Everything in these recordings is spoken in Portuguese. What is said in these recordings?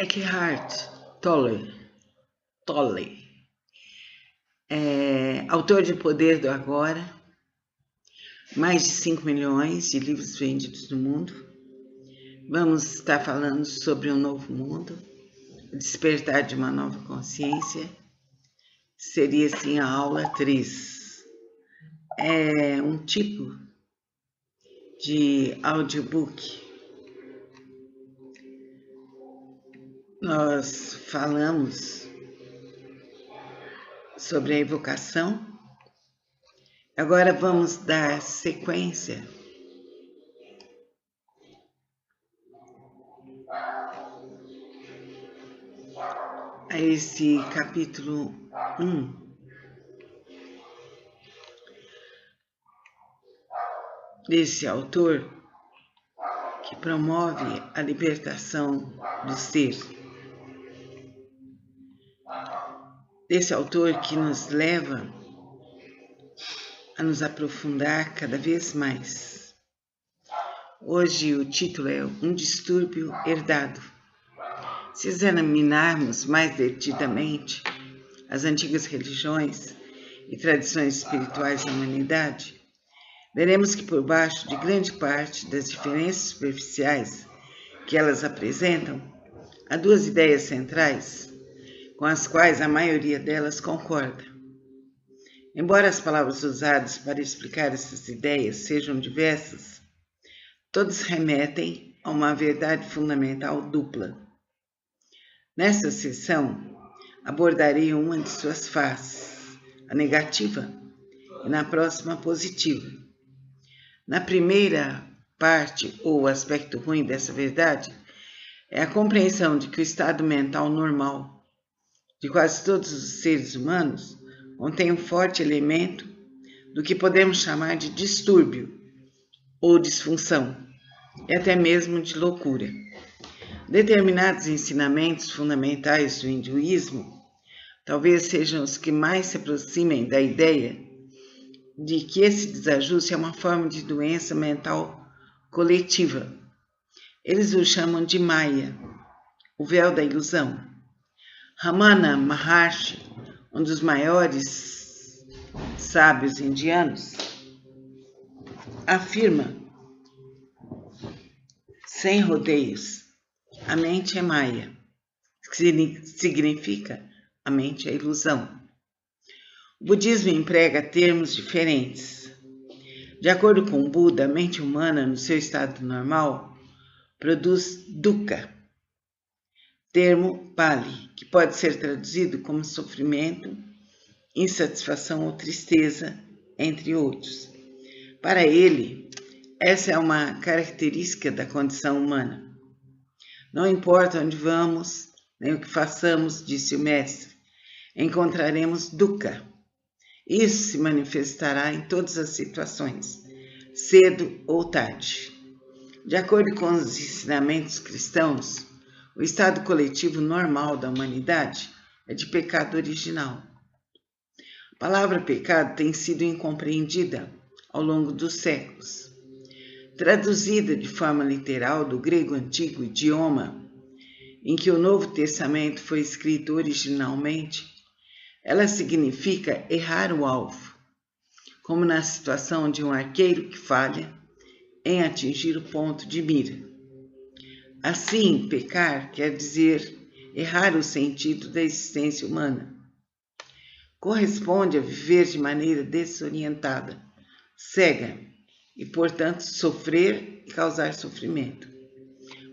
Eckhart Tolle, autor de O Poder do Agora, mais de 5 milhões de livros vendidos no mundo. Vamos estar falando sobre um novo mundo, o despertar de uma nova consciência. Seria assim a aula 3. É um tipo de audiobook. Nós falamos sobre a evocação. Agora vamos dar sequência a esse capítulo 1 desse autor que promove a libertação do ser. Desse autor que nos leva a nos aprofundar cada vez mais. Hoje o título é Um Distúrbio Herdado. Se examinarmos mais detidamente as antigas religiões e tradições espirituais da humanidade, veremos que por baixo de grande parte das diferenças superficiais que elas apresentam, há duas ideias centrais com as quais a maioria delas concorda. Embora as palavras usadas para explicar essas ideias sejam diversas, todas remetem a uma verdade fundamental dupla. Nesta sessão, abordarei uma de suas faces, a negativa, e na próxima, a positiva. Na primeira parte, ou aspecto ruim dessa verdade, é a compreensão de que o estado mental normal de quase todos os seres humanos contém um forte elemento do que podemos chamar de distúrbio ou disfunção, e até mesmo de loucura. Determinados ensinamentos fundamentais do hinduísmo talvez sejam os que mais se aproximem da ideia de que esse desajuste é uma forma de doença mental coletiva. Eles o chamam de Maya, o véu da ilusão. Ramana Maharshi, um dos maiores sábios indianos, afirma, sem rodeios, a mente é Maya, que significa a mente é ilusão. O budismo emprega termos diferentes. De acordo com o Buda, a mente humana, no seu estado normal, produz dukkha, termo Pali, que pode ser traduzido como sofrimento, insatisfação ou tristeza, entre outros. Para ele, essa é uma característica da condição humana. Não importa onde vamos, nem o que façamos, disse o mestre, encontraremos dukkha. Isso se manifestará em todas as situações, cedo ou tarde. De acordo com os ensinamentos cristãos, o estado coletivo normal da humanidade é de pecado original. A palavra pecado tem sido incompreendida ao longo dos séculos. Traduzida de forma literal do grego antigo, idioma em que o Novo Testamento foi escrito originalmente, ela significa errar o alvo, como na situação de um arqueiro que falha em atingir o ponto de mira. Assim, pecar quer dizer errar o sentido da existência humana. Corresponde a viver de maneira desorientada, cega, e, portanto, sofrer e causar sofrimento.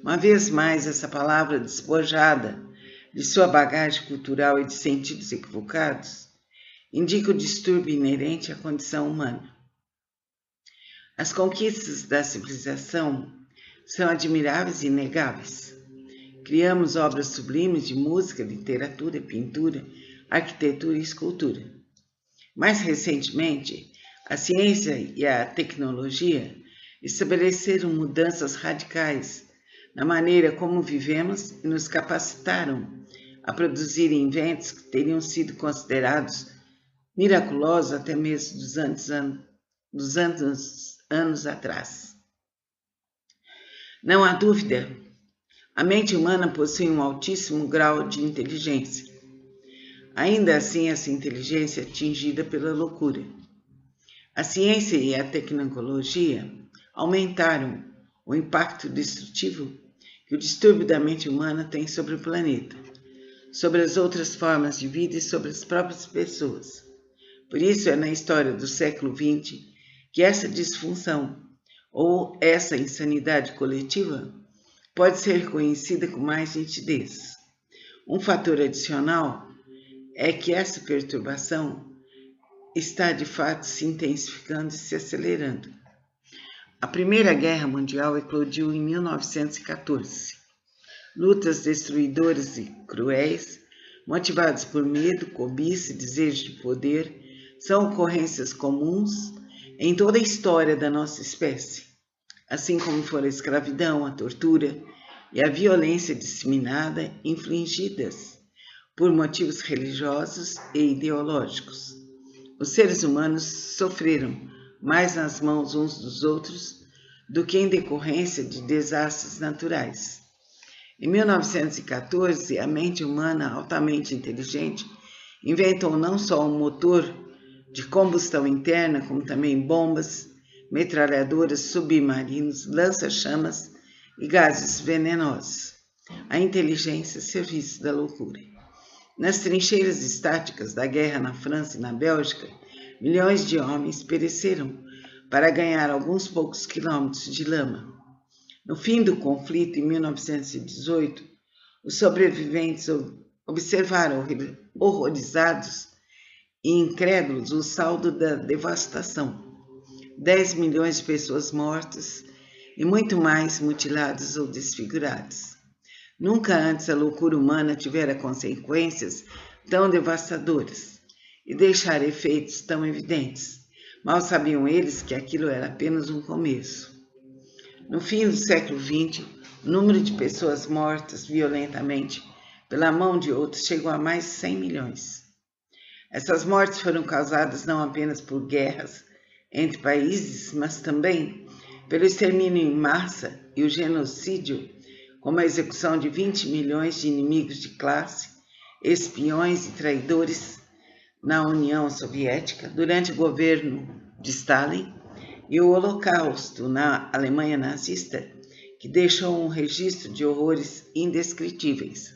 Uma vez mais, essa palavra despojada de sua bagagem cultural e de sentidos equivocados, indica o distúrbio inerente à condição humana. As conquistas da civilização são admiráveis e inegáveis. Criamos obras sublimes de música, literatura, pintura, arquitetura e escultura. Mais recentemente, a ciência e a tecnologia estabeleceram mudanças radicais na maneira como vivemos e nos capacitaram a produzir inventos que teriam sido considerados miraculosos até mesmo dos anos atrás. Não há dúvida, A mente humana possui um altíssimo grau de inteligência. Ainda assim, essa inteligência é atingida pela loucura. A ciência e a tecnologia aumentaram o impacto destrutivo que o distúrbio da mente humana tem sobre o planeta, sobre as outras formas de vida e sobre as próprias pessoas. Por isso é na história do século XX que essa disfunção ou essa insanidade coletiva pode ser reconhecida com mais nitidez. Um fator adicional é que essa perturbação está de fato se intensificando e se acelerando. A Primeira Guerra Mundial eclodiu em 1914. Lutas destruidoras e cruéis, motivadas por medo, cobiça e desejo de poder, são ocorrências comuns em toda a história da nossa espécie, assim como foram a escravidão, a tortura e a violência disseminada infligidas por motivos religiosos e ideológicos. Os seres humanos sofreram mais nas mãos uns dos outros do que em decorrência de desastres naturais. Em 1914, a mente humana altamente inteligente inventou não só um motor de combustão interna, como também bombas, metralhadoras, submarinos, lança-chamas e gases venenosos. A inteligência a serviço da loucura. Nas trincheiras estáticas da guerra na França e na Bélgica, milhões de homens pereceram para ganhar alguns poucos quilômetros de lama. No fim do conflito, em 1918, os sobreviventes observaram horrorizados e incrédulos o saldo da devastação. 10 milhões de pessoas mortas e muito mais mutiladas ou desfiguradas. Nunca antes a loucura humana tivera consequências tão devastadoras e deixara efeitos tão evidentes. Mal sabiam eles que aquilo era apenas um começo. No fim do século XX, o número de pessoas mortas violentamente pela mão de outros chegou a mais de 100 milhões. Essas mortes foram causadas não apenas por guerras entre países, mas também pelo extermínio em massa e o genocídio, como a execução de 20 milhões de inimigos de classe, espiões e traidores na União Soviética durante o governo de Stalin, e o Holocausto na Alemanha nazista, que deixou um registro de horrores indescritíveis.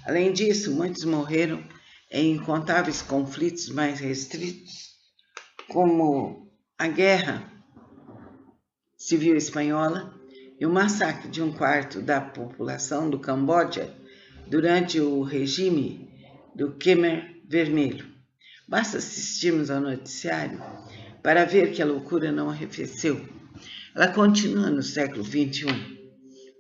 Além disso, muitos morreram em incontáveis conflitos mais restritos, como a Guerra Civil Espanhola e o massacre de 1/4 da população do Camboja durante o regime do Khmer Vermelho. Basta assistirmos ao noticiário para ver que a loucura não arrefeceu. Ela continua no século XXI.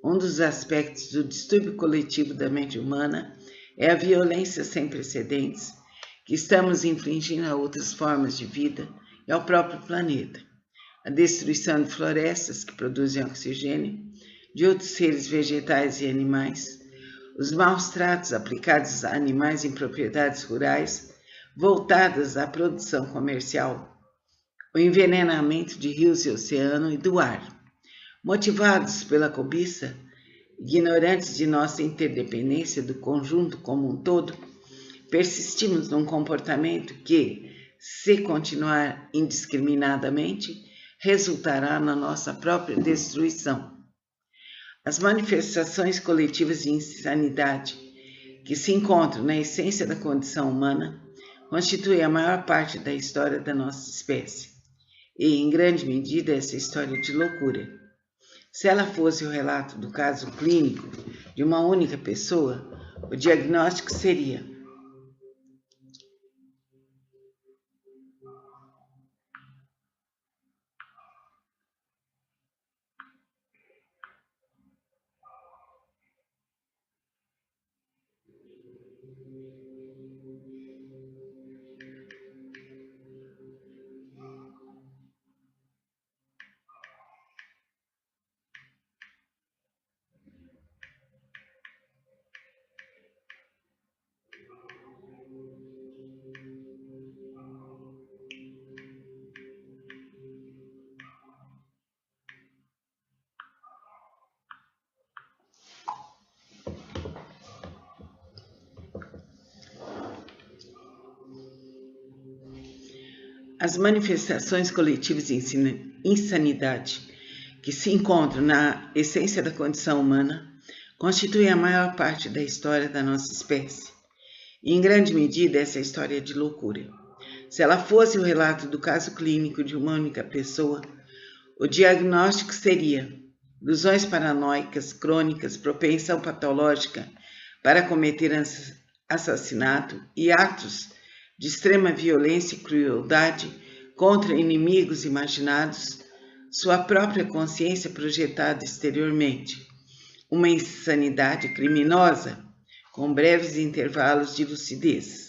Um dos aspectos do distúrbio coletivo da mente humana é a violência sem precedentes que estamos infligindo a outras formas de vida e ao próprio planeta. A destruição de florestas que produzem oxigênio, de outros seres vegetais e animais, os maus tratos aplicados a animais em propriedades rurais voltadas à produção comercial, o envenenamento de rios e oceano e do ar. Motivados pela cobiça, ignorantes de nossa interdependência do conjunto como um todo, persistimos num comportamento que, se continuar indiscriminadamente, resultará na nossa própria destruição. As manifestações coletivas de insanidade que se encontram na essência da condição humana constituem a maior parte da história da nossa espécie, e, em grande medida, essa história de loucura. Se ela fosse o relato do caso clínico de uma única pessoa, o diagnóstico seria: As manifestações coletivas de insanidade que se encontram na essência da condição humana constituem a maior parte da história da nossa espécie. E, em grande medida, essa história é de loucura. Se ela fosse o relato do caso clínico de uma única pessoa, o diagnóstico seria ilusões paranoicas, crônicas, propensão patológica para cometer assassinato e atos de extrema violência e crueldade contra inimigos imaginados, sua própria consciência projetada exteriormente. Uma insanidade criminosa com breves intervalos de lucidez.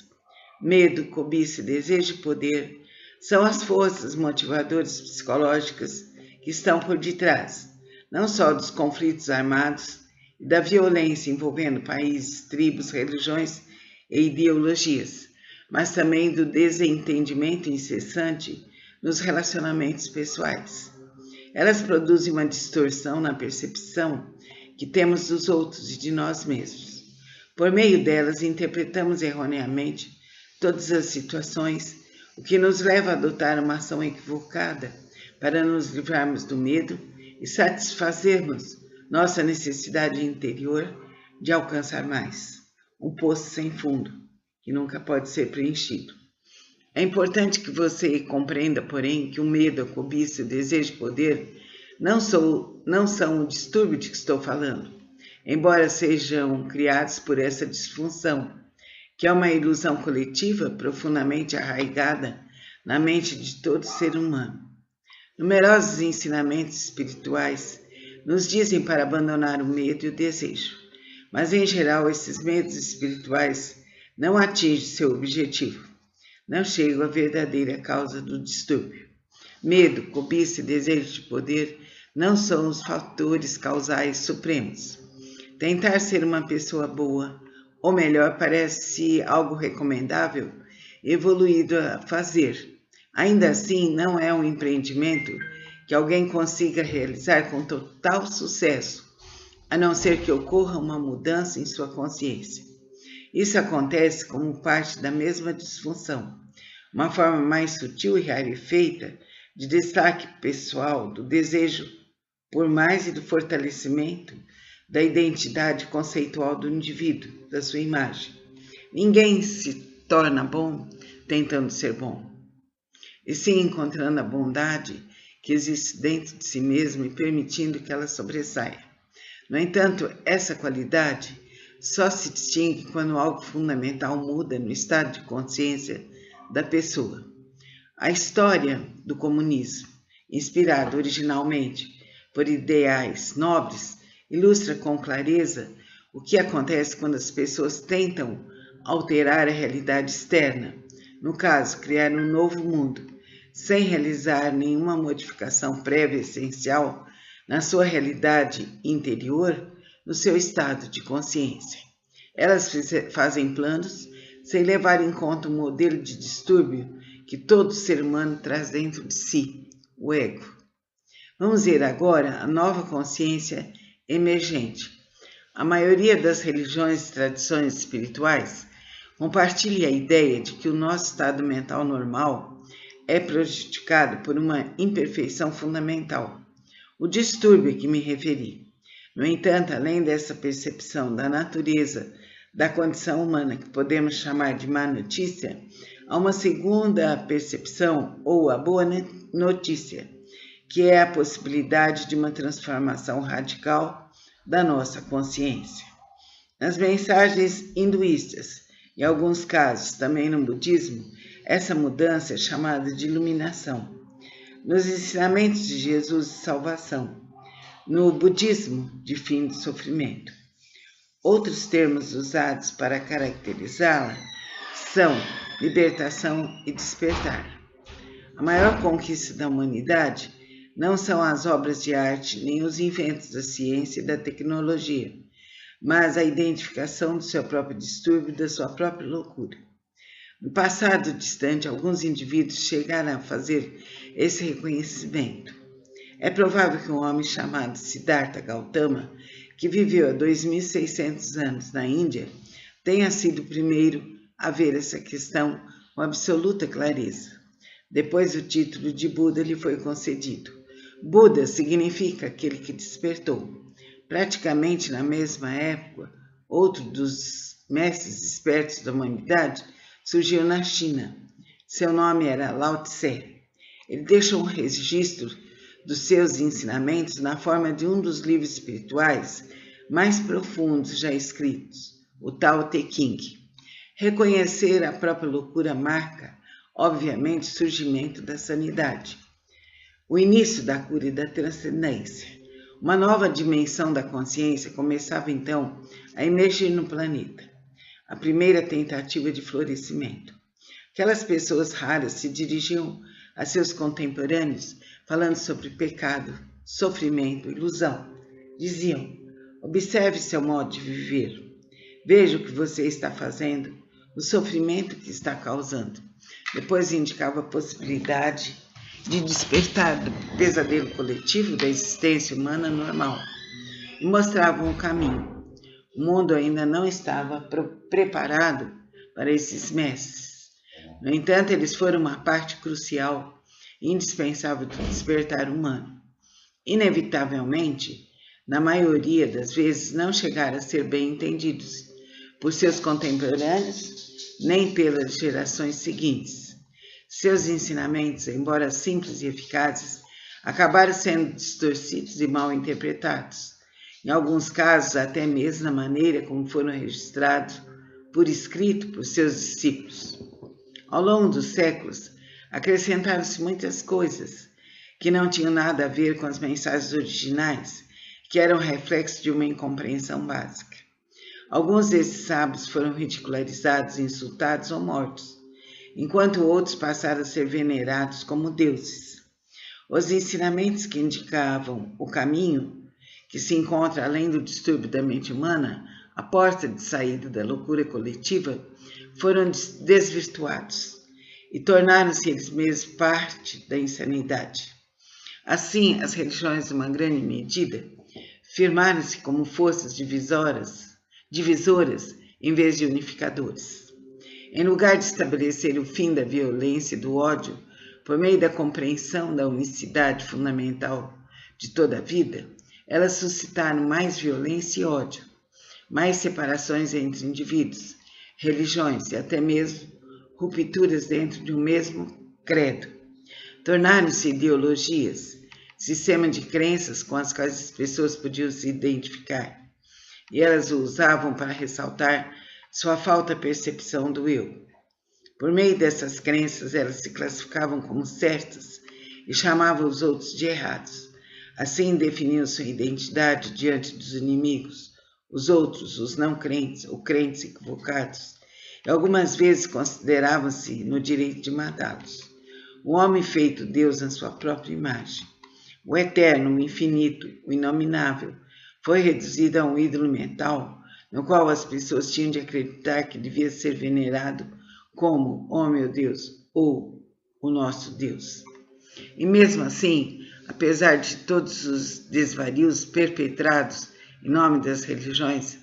Medo, cobiça e desejo de poder são as forças motivadoras psicológicas que estão por detrás, não só dos conflitos armados e da violência envolvendo países, tribos, religiões e ideologias, mas também do desentendimento incessante nos relacionamentos pessoais. Elas produzem uma distorção na percepção que temos dos outros e de nós mesmos. Por meio delas, interpretamos erroneamente todas as situações, o que nos leva a adotar uma ação equivocada para nos livrarmos do medo e satisfazermos nossa necessidade interior de alcançar mais, um poço sem fundo, que nunca pode ser preenchido. É importante que você compreenda, porém, que o medo, a cobiça e o desejo de poder não são o distúrbio de que estou falando, embora sejam criados por essa disfunção, que é uma ilusão coletiva profundamente arraigada na mente de todo ser humano. Numerosos ensinamentos espirituais nos dizem para abandonar o medo e o desejo, mas em geral esses medos espirituais não atingem seu objetivo, não chegam à verdadeira causa do distúrbio. Medo, cobiça e desejo de poder não são os fatores causais supremos. Tentar ser uma pessoa boa, ou melhor, parece algo recomendável, evoluído a fazer. Ainda assim, não é um empreendimento que alguém consiga realizar com total sucesso, a não ser que ocorra uma mudança em sua consciência. Isso acontece como parte da mesma disfunção, uma forma mais sutil e rarefeita de destaque pessoal do desejo por mais e do fortalecimento da identidade conceitual do indivíduo, da sua imagem. Ninguém se torna bom tentando ser bom, e sim encontrando a bondade que existe dentro de si mesmo e permitindo que ela sobressaia. No entanto, essa qualidade só se distingue quando algo fundamental muda no estado de consciência da pessoa. A história do comunismo, inspirada originalmente por ideais nobres, ilustra com clareza o que acontece quando as pessoas tentam alterar a realidade externa, no caso, criar um novo mundo, sem realizar nenhuma modificação prévia essencial na sua realidade interior, no seu estado de consciência. Elas fazem planos sem levar em conta o modelo de distúrbio que todo ser humano traz dentro de si, o ego. Vamos ver agora a nova consciência emergente. A maioria das religiões e tradições espirituais compartilha a ideia de que o nosso estado mental normal é prejudicado por uma imperfeição fundamental, o distúrbio a que me referi. No entanto, além dessa percepção da natureza da condição humana que podemos chamar de má notícia, há uma segunda percepção, ou a boa notícia, que é a possibilidade de uma transformação radical da nossa consciência. Nas mensagens hinduístas, em alguns casos também no budismo, essa mudança é chamada de iluminação. Nos ensinamentos de Jesus de salvação, no budismo de fim do sofrimento. Outros termos usados para caracterizá-la são libertação e despertar. A maior conquista da humanidade não são as obras de arte nem os inventos da ciência e da tecnologia, mas a identificação do seu próprio distúrbio e da sua própria loucura. No passado distante, alguns indivíduos chegaram a fazer esse reconhecimento. É provável que um homem chamado Siddhartha Gautama, que viveu há 2.600 anos na Índia, tenha sido o primeiro a ver essa questão com absoluta clareza. Depois o título de Buda lhe foi concedido. Buda significa aquele que despertou. Praticamente na mesma época, outro dos mestres espertos da humanidade surgiu na China. Seu nome era Lao Tse. Ele deixou um registro dos seus ensinamentos na forma de um dos livros espirituais mais profundos já escritos, o Tao Te Ching. Reconhecer a própria loucura marca, obviamente, o surgimento da sanidade, o início da cura e da transcendência. Uma nova dimensão da consciência começava então a emergir no planeta, a primeira tentativa de florescimento. Aquelas pessoas raras se dirigiam a seus contemporâneos falando sobre pecado, sofrimento, ilusão. Diziam: observe seu modo de viver, veja o que você está fazendo, o sofrimento que está causando. Depois indicava a possibilidade de despertar do pesadelo coletivo da existência humana normal e mostravam o caminho. O mundo ainda não estava preparado para esses mestres. No entanto, eles foram uma parte crucial e indispensável do despertar humano. Inevitavelmente, na maioria das vezes, não chegaram a ser bem entendidos por seus contemporâneos nem pelas gerações seguintes. Seus ensinamentos, embora simples e eficazes, acabaram sendo distorcidos e mal interpretados, em alguns casos até mesmo na maneira como foram registrados por escrito por seus discípulos. Ao longo dos séculos, acrescentaram-se muitas coisas que não tinham nada a ver com as mensagens originais, que eram reflexo de uma incompreensão básica. Alguns desses sábios foram ridicularizados, insultados ou mortos, enquanto outros passaram a ser venerados como deuses. Os ensinamentos que indicavam o caminho, que se encontra além do distúrbio da mente humana, a porta de saída da loucura coletiva, foram desvirtuados e tornaram-se eles mesmos parte da insanidade. Assim, as religiões, numa grande medida, firmaram-se como forças divisoras em vez de unificadores. Em lugar de estabelecer o fim da violência e do ódio por meio da compreensão da unicidade fundamental de toda a vida, elas suscitaram mais violência e ódio, mais separações entre indivíduos, religiões e até mesmo rupturas dentro de um mesmo credo. Tornaram-se ideologias, sistema de crenças com as quais as pessoas podiam se identificar, e elas o usavam para ressaltar sua falta de percepção do eu. Por meio dessas crenças, elas se classificavam como certas e chamavam os outros de errados. Assim definiam sua identidade diante dos inimigos, os outros, os não crentes ou crentes equivocados, e algumas vezes consideravam-se no direito de matá-los. O homem feito Deus na sua própria imagem, o eterno, o infinito, o inominável, foi reduzido a um ídolo mental, no qual as pessoas tinham de acreditar que devia ser venerado como, oh meu Deus, ou o nosso Deus. E mesmo assim, apesar de todos os desvarios perpetrados em nome das religiões,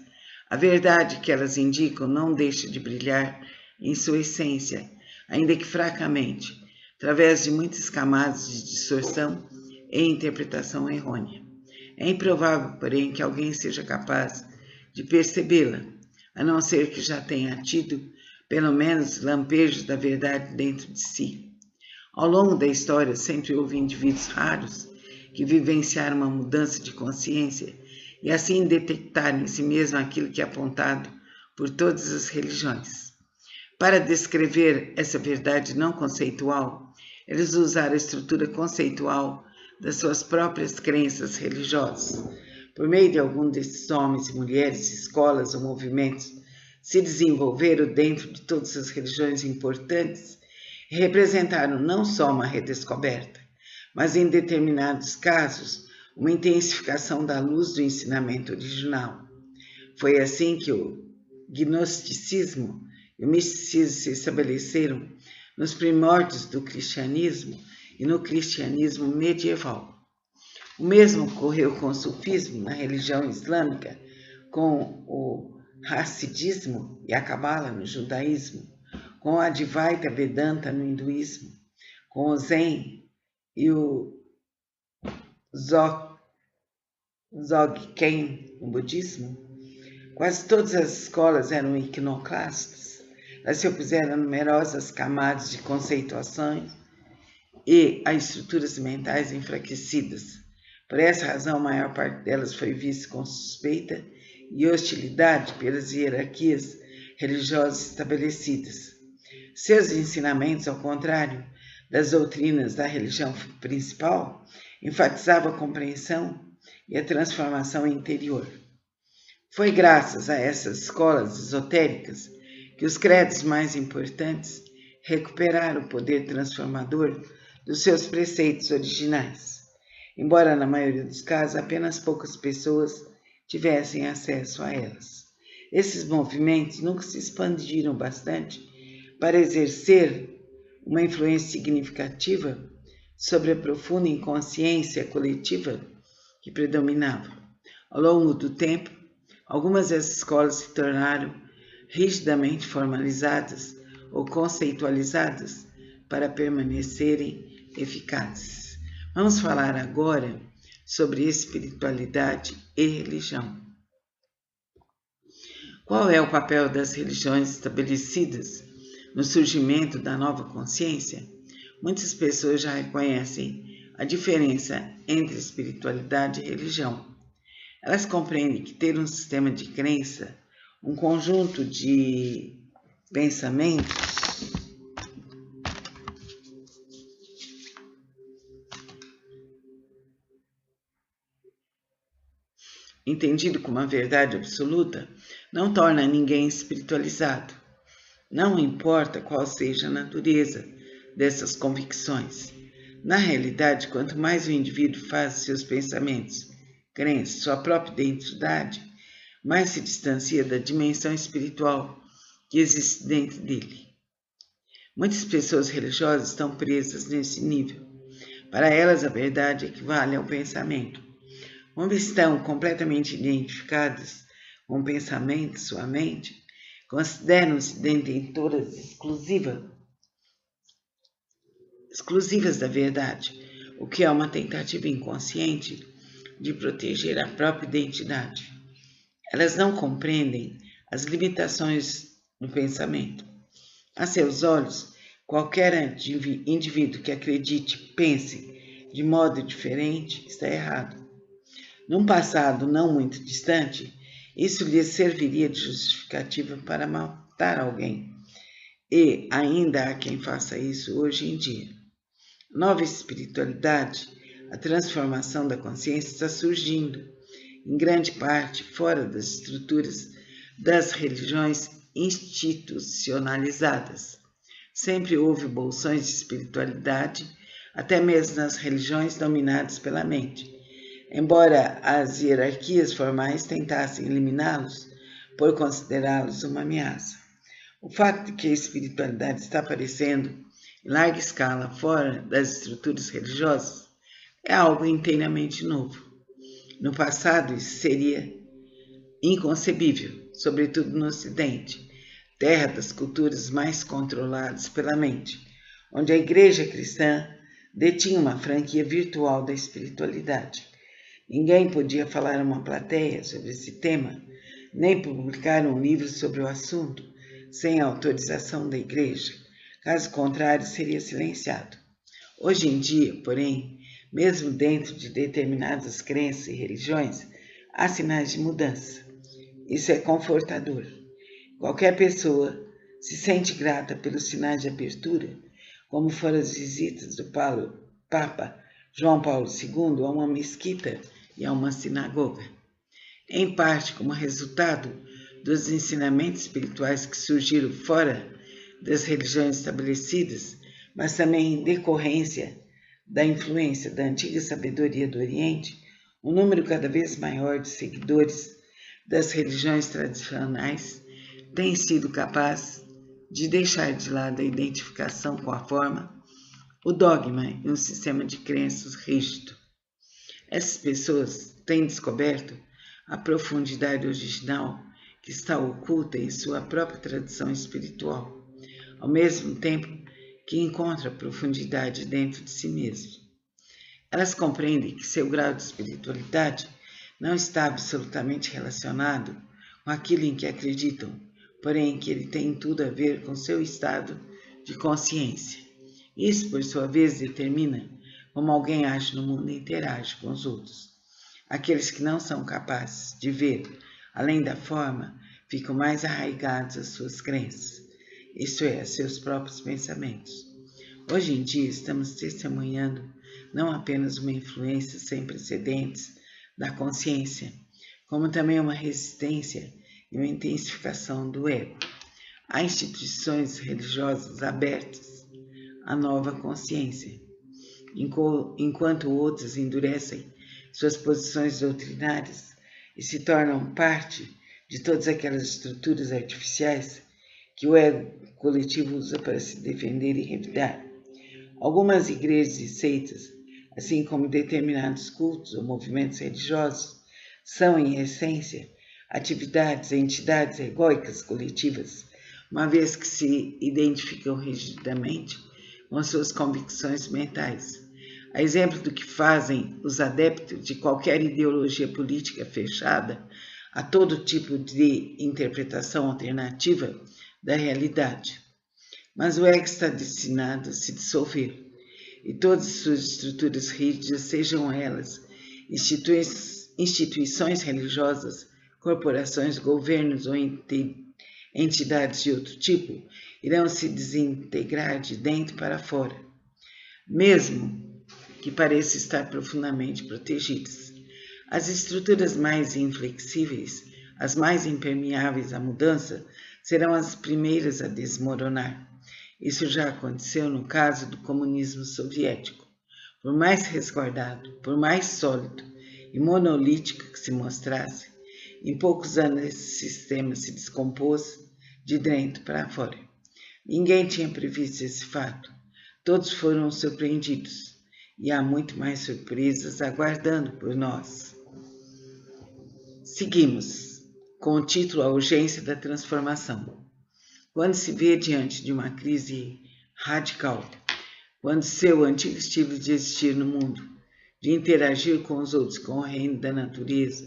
a verdade que elas indicam não deixa de brilhar em sua essência, ainda que fracamente, através de muitas camadas de distorção e interpretação errônea. É improvável, porém, que alguém seja capaz de percebê-la, a não ser que já tenha tido, pelo menos, lampejos da verdade dentro de si. Ao longo da história, sempre houve indivíduos raros que vivenciaram uma mudança de consciência e assim detectaram em si mesmo aquilo que é apontado por todas as religiões. Para descrever essa verdade não conceitual, eles usaram a estrutura conceitual das suas próprias crenças religiosas. Por meio de algum desses homens e mulheres, escolas ou movimentos se desenvolveram dentro de todas as religiões importantes e representaram não só uma redescoberta, mas em determinados casos, uma intensificação da luz do ensinamento original. Foi assim que o gnosticismo e o misticismo se estabeleceram nos primórdios do cristianismo e no cristianismo medieval. O mesmo ocorreu com o sufismo na religião islâmica, com o Hassidismo e a Cabala no judaísmo, com a Advaita Vedanta no hinduísmo, com o Zen e o Dzogchen no budismo, quase todas as escolas eram iconoclastas. Elas se opuseram a numerosas camadas de conceituações e a estruturas mentais enfraquecidas. Por essa razão, a maior parte delas foi vista com suspeita e hostilidade pelas hierarquias religiosas estabelecidas. Seus ensinamentos, ao contrário das doutrinas da religião principal, enfatizavam a compreensão e a transformação interior. Foi graças a essas escolas esotéricas que os credos mais importantes recuperaram o poder transformador dos seus preceitos originais, embora na maioria dos casos apenas poucas pessoas tivessem acesso a elas. Esses movimentos nunca se expandiram bastante para exercer uma influência significativa sobre a profunda inconsciência coletiva que predominava. Ao longo do tempo, algumas dessas escolas se tornaram rigidamente formalizadas ou conceitualizadas para permanecerem eficazes. Vamos falar agora sobre espiritualidade e religião. Qual é o papel das religiões estabelecidas no surgimento da nova consciência? Muitas pessoas já reconhecem a diferença entre espiritualidade e religião. Elas compreendem que ter um sistema de crença, um conjunto de pensamentos, entendido como uma verdade absoluta, não torna ninguém espiritualizado. Não importa qual seja a natureza dessas convicções. Na realidade, quanto mais o indivíduo faz seus pensamentos, crenças, sua própria identidade, mais se distancia da dimensão espiritual que existe dentro dele. Muitas pessoas religiosas estão presas nesse nível. Para elas, a verdade equivale ao pensamento. Quando estão completamente identificadas com o pensamento, sua mente, consideram-se detentoras exclusivas da verdade, o que é uma tentativa inconsciente de proteger a própria identidade. Elas não compreendem as limitações do pensamento. A seus olhos, qualquer indivíduo que acredite, pense de modo diferente, está errado. Num passado não muito distante, isso lhes serviria de justificativa para matar alguém. E ainda há quem faça isso hoje em dia. Nova espiritualidade, a transformação da consciência está surgindo, em grande parte fora das estruturas das religiões institucionalizadas. Sempre houve bolsões de espiritualidade, até mesmo nas religiões dominadas pela mente, embora as hierarquias formais tentassem eliminá-los por considerá-los uma ameaça. O fato de que a espiritualidade está aparecendo em larga escala fora das estruturas religiosas é algo inteiramente novo. No passado, isso seria inconcebível, sobretudo no Ocidente, terra das culturas mais controladas pela mente, onde a igreja cristã detinha uma franquia virtual da espiritualidade. Ninguém podia falar a uma plateia sobre esse tema, nem publicar um livro sobre o assunto, sem a autorização da igreja. Caso contrário, seria silenciado. Hoje em dia, porém, mesmo dentro de determinadas crenças e religiões, há sinais de mudança. Isso é confortador. Qualquer pessoa se sente grata pelos sinais de abertura, como foram as visitas do Papa João Paulo II a uma mesquita e a uma sinagoga. Em parte como resultado dos ensinamentos espirituais que surgiram fora das religiões estabelecidas, mas também em decorrência da influência da antiga sabedoria do Oriente, um número cada vez maior de seguidores das religiões tradicionais tem sido capaz de deixar de lado a identificação com a forma, o dogma e um sistema de crenças rígido. Essas pessoas têm descoberto a profundidade original que está oculta em sua própria tradição espiritual, ao mesmo tempo que encontra profundidade dentro de si mesmo. Elas compreendem que seu grau de espiritualidade não está absolutamente relacionado com aquilo em que acreditam, porém que ele tem tudo a ver com seu estado de consciência. Isso, por sua vez, determina como alguém age no mundo e interage com os outros. Aqueles que não são capazes de ver além da forma ficam mais arraigados às suas crenças, isto é, a seus próprios pensamentos. Hoje em dia estamos testemunhando não apenas uma influência sem precedentes da consciência, como também uma resistência e uma intensificação do ego. Há instituições religiosas abertas à nova consciência, enquanto outras endurecem suas posições doutrinárias e se tornam parte de todas aquelas estruturas artificiais que o ego coletivo usa para se defender e revidar. Algumas igrejas e seitas, assim como determinados cultos ou movimentos religiosos, são, em essência, entidades egóicas coletivas, uma vez que se identificam rigidamente com suas convicções mentais. A exemplo do que fazem os adeptos de qualquer ideologia política fechada a todo tipo de interpretação alternativa da realidade. Mas o ego está destinado a se dissolver, e todas as suas estruturas rígidas, sejam elas instituições religiosas, corporações, governos ou entidades de outro tipo, irão se desintegrar de dentro para fora, mesmo que pareçam estar profundamente protegidas. As estruturas mais inflexíveis, as mais impermeáveis à mudança, serão as primeiras a desmoronar. Isso já aconteceu no caso do comunismo soviético. Por mais resguardado, por mais sólido e monolítico que se mostrasse, em poucos anos esse sistema se descompôs de dentro para fora. Ninguém tinha previsto esse fato. Todos foram surpreendidos, e há muito mais surpresas aguardando por nós. Seguimos com o título A Urgência da Transformação. Quando se vê diante de uma crise radical, quando seu antigo estilo de existir no mundo, de interagir com os outros, com o reino da natureza,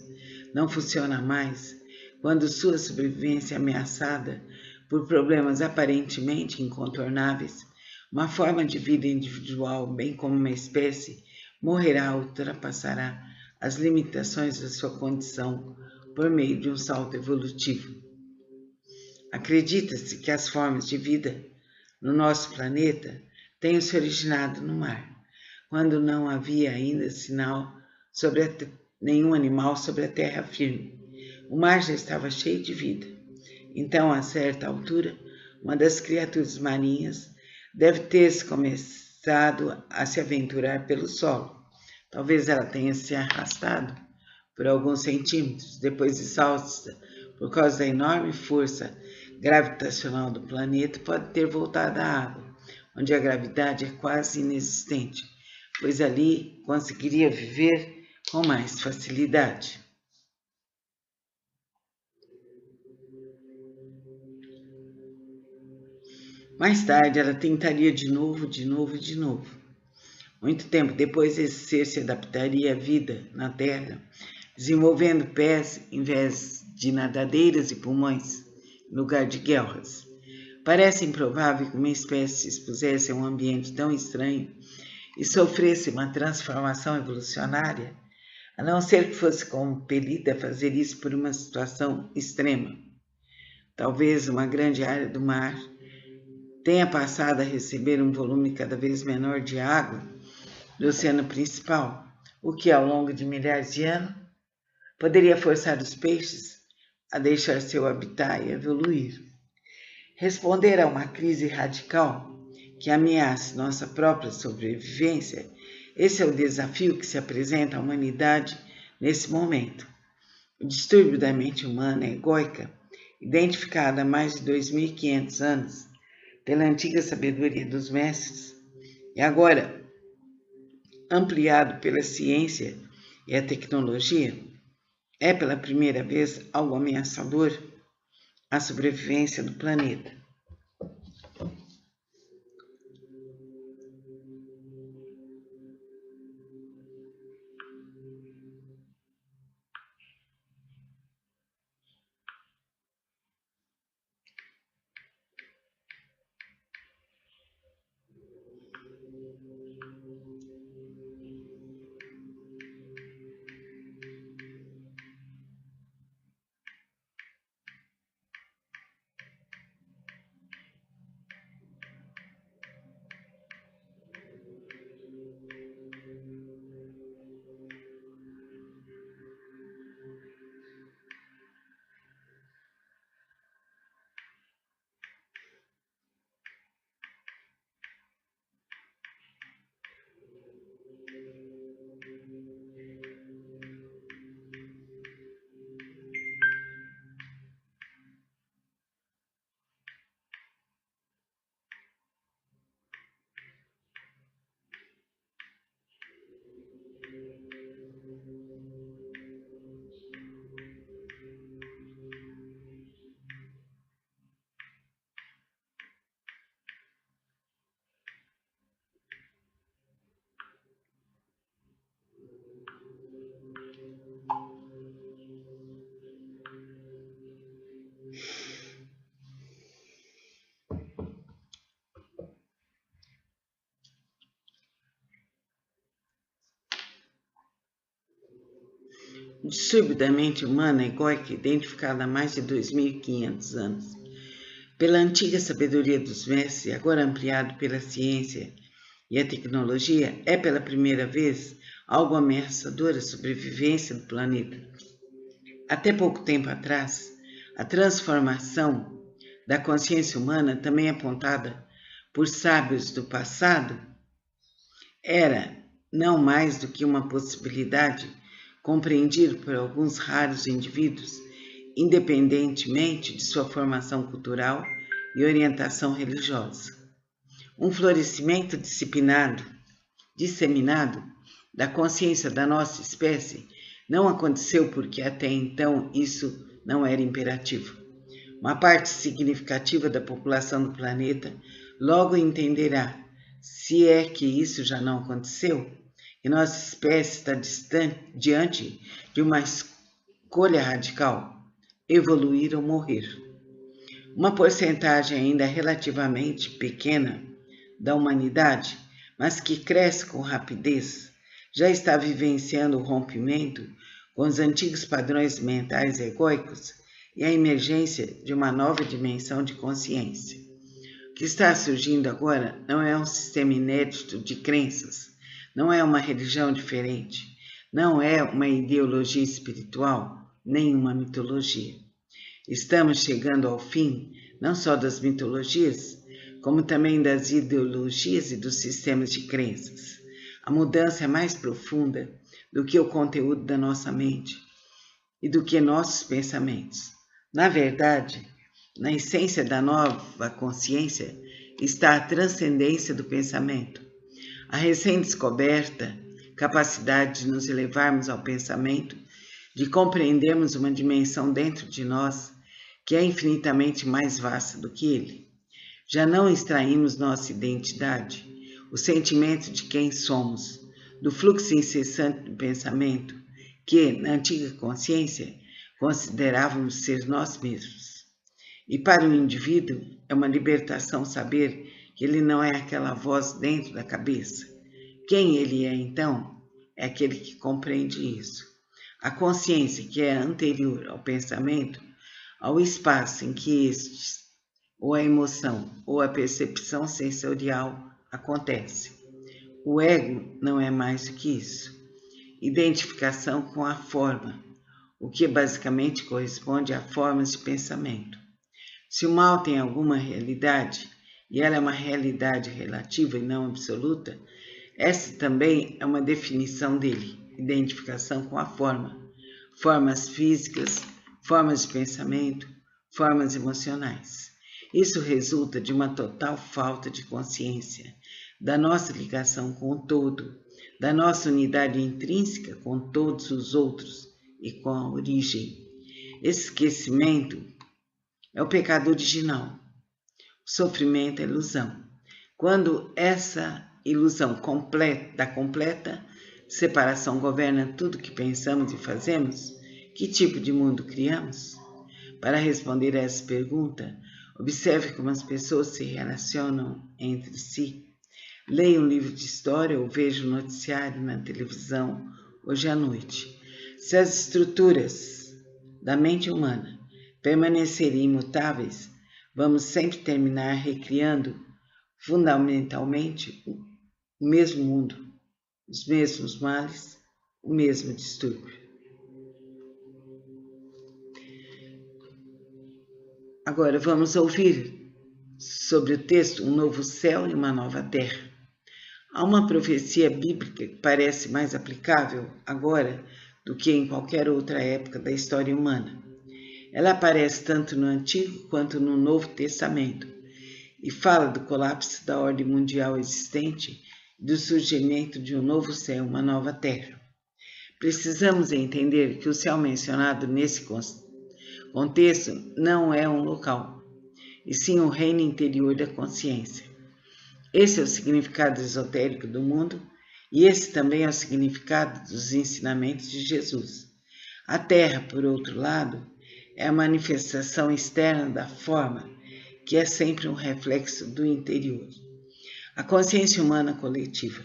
não funciona mais, quando sua sobrevivência é ameaçada por problemas aparentemente incontornáveis, uma forma de vida individual, bem como uma espécie, morrerá ou ultrapassará as limitações da sua condição por meio de um salto evolutivo. Acredita-se que as formas de vida no nosso planeta tenham se originado no mar, quando não havia ainda nenhum animal sobre a terra firme. O mar já estava cheio de vida. Então, a certa altura, uma das criaturas marinhas deve ter começado a se aventurar pelo solo. Talvez ela tenha se arrastado por alguns centímetros, depois exausta por causa da enorme força gravitacional do planeta, pode ter voltado à água, onde a gravidade é quase inexistente, pois ali conseguiria viver com mais facilidade. Mais tarde, ela tentaria de novo. Muito tempo depois, esse ser se adaptaria à vida na Terra, desenvolvendo pés em vez de nadadeiras e pulmões, em lugar de guelras. Parece improvável que uma espécie se expusesse a um ambiente tão estranho e sofresse uma transformação evolucionária, a não ser que fosse compelida a fazer isso por uma situação extrema. Talvez uma grande área do mar tenha passado a receber um volume cada vez menor de água do oceano principal, o que, ao longo de milhares de anos, poderia forçar os peixes a deixar seu habitat e evoluir. Responder a uma crise radical que ameace nossa própria sobrevivência, esse é o desafio que se apresenta à humanidade nesse momento. O distúrbio da mente humana egóica, identificado há mais de 2.500 anos pela antiga sabedoria dos mestres, e agora ampliado pela ciência e a tecnologia, é pela primeira vez algo ameaçador à sobrevivência do planeta. O distúrbio da mente humana egóica, identificado há mais de 2.500 anos pela antiga sabedoria dos mestres e agora ampliado pela ciência e a tecnologia, é pela primeira vez algo ameaçador à sobrevivência do planeta. Até pouco tempo atrás, a transformação da consciência humana, também apontada por sábios do passado, era não mais do que uma possibilidade compreendida por alguns raros indivíduos, independentemente de sua formação cultural e orientação religiosa. Um florescimento disseminado da consciência da nossa espécie não aconteceu porque até então isso não era imperativo. Uma parte significativa da população do planeta logo entenderá, se é que isso já não aconteceu, que nossa espécie está diante de uma escolha radical: evoluir ou morrer. Uma porcentagem ainda relativamente pequena da humanidade, mas que cresce com rapidez, já está vivenciando o rompimento com os antigos padrões mentais egóicos e a emergência de uma nova dimensão de consciência. O que está surgindo agora não é um sistema inédito de crenças, não é uma religião diferente, não é uma ideologia espiritual, nem uma mitologia. Estamos chegando ao fim não só das mitologias, como também das ideologias e dos sistemas de crenças. A mudança é mais profunda do que o conteúdo da nossa mente e do que nossos pensamentos. Na verdade, na essência da nova consciência está a transcendência do pensamento. A recém-descoberta capacidade de nos elevarmos ao pensamento, de compreendermos uma dimensão dentro de nós que é infinitamente mais vasta do que ele. Já não extraímos nossa identidade, o sentimento de quem somos, do fluxo incessante do pensamento que, na antiga consciência, considerávamos ser nós mesmos. E para o indivíduo é uma libertação saber que ele não é aquela voz dentro da cabeça. Quem ele é, então, é aquele que compreende isso. A consciência que é anterior ao pensamento, ao espaço em que estes, ou a emoção, ou a percepção sensorial acontece. O ego não é mais do que isso. Identificação com a forma, o que basicamente corresponde a formas de pensamento. Se o mal tem alguma realidade, e ela é uma realidade relativa e não absoluta, essa também é uma definição dele, identificação com a forma, formas físicas, formas de pensamento, formas emocionais. Isso resulta de uma total falta de consciência da nossa ligação com o todo, da nossa unidade intrínseca com todos os outros e com a origem. Esse esquecimento é o pecado original. O sofrimento é ilusão. Quando essa ilusão da completa separação governa tudo que pensamos e fazemos, que tipo de mundo criamos? Para responder a essa pergunta, observe como as pessoas se relacionam entre si. Leia um livro de história ou veja o noticiário na televisão hoje à noite. Se as estruturas da mente humana permanecerem imutáveis, vamos sempre terminar recriando fundamentalmente o mesmo mundo, os mesmos males, o mesmo distúrbio. Agora vamos ouvir sobre o texto Um Novo Céu e uma Nova Terra. Há uma profecia bíblica que parece mais aplicável agora do que em qualquer outra época da história humana. Ela aparece tanto no Antigo quanto no Novo Testamento e fala do colapso da ordem mundial existente e do surgimento de um novo céu, uma nova terra. Precisamos entender que o céu mencionado nesse contexto não é um local, e sim o reino interior da consciência. Esse é o significado esotérico do mundo e esse também é o significado dos ensinamentos de Jesus. A Terra, por outro lado, é a manifestação externa da forma, que é sempre um reflexo do interior. A consciência humana coletiva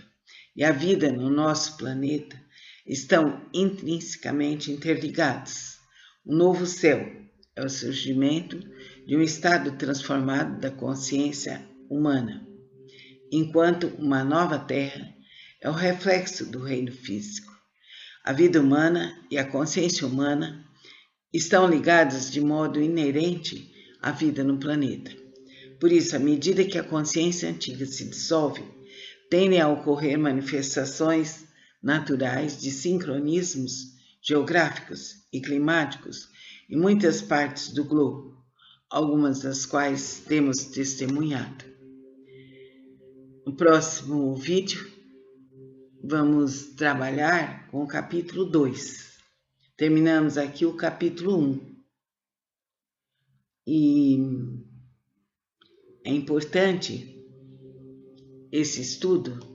e a vida no nosso planeta estão intrinsecamente interligados. O novo céu é o surgimento de um estado transformado da consciência humana, enquanto uma nova terra é o reflexo do reino físico. A vida humana e a consciência humana estão ligadas de modo inerente à vida no planeta. Por isso, à medida que a consciência antiga se dissolve, tendem a ocorrer manifestações naturais de sincronismos geográficos e climáticos em muitas partes do globo, algumas das quais temos testemunhado. No próximo vídeo, vamos trabalhar com o capítulo 2. Terminamos aqui o capítulo 1. E é importante esse estudo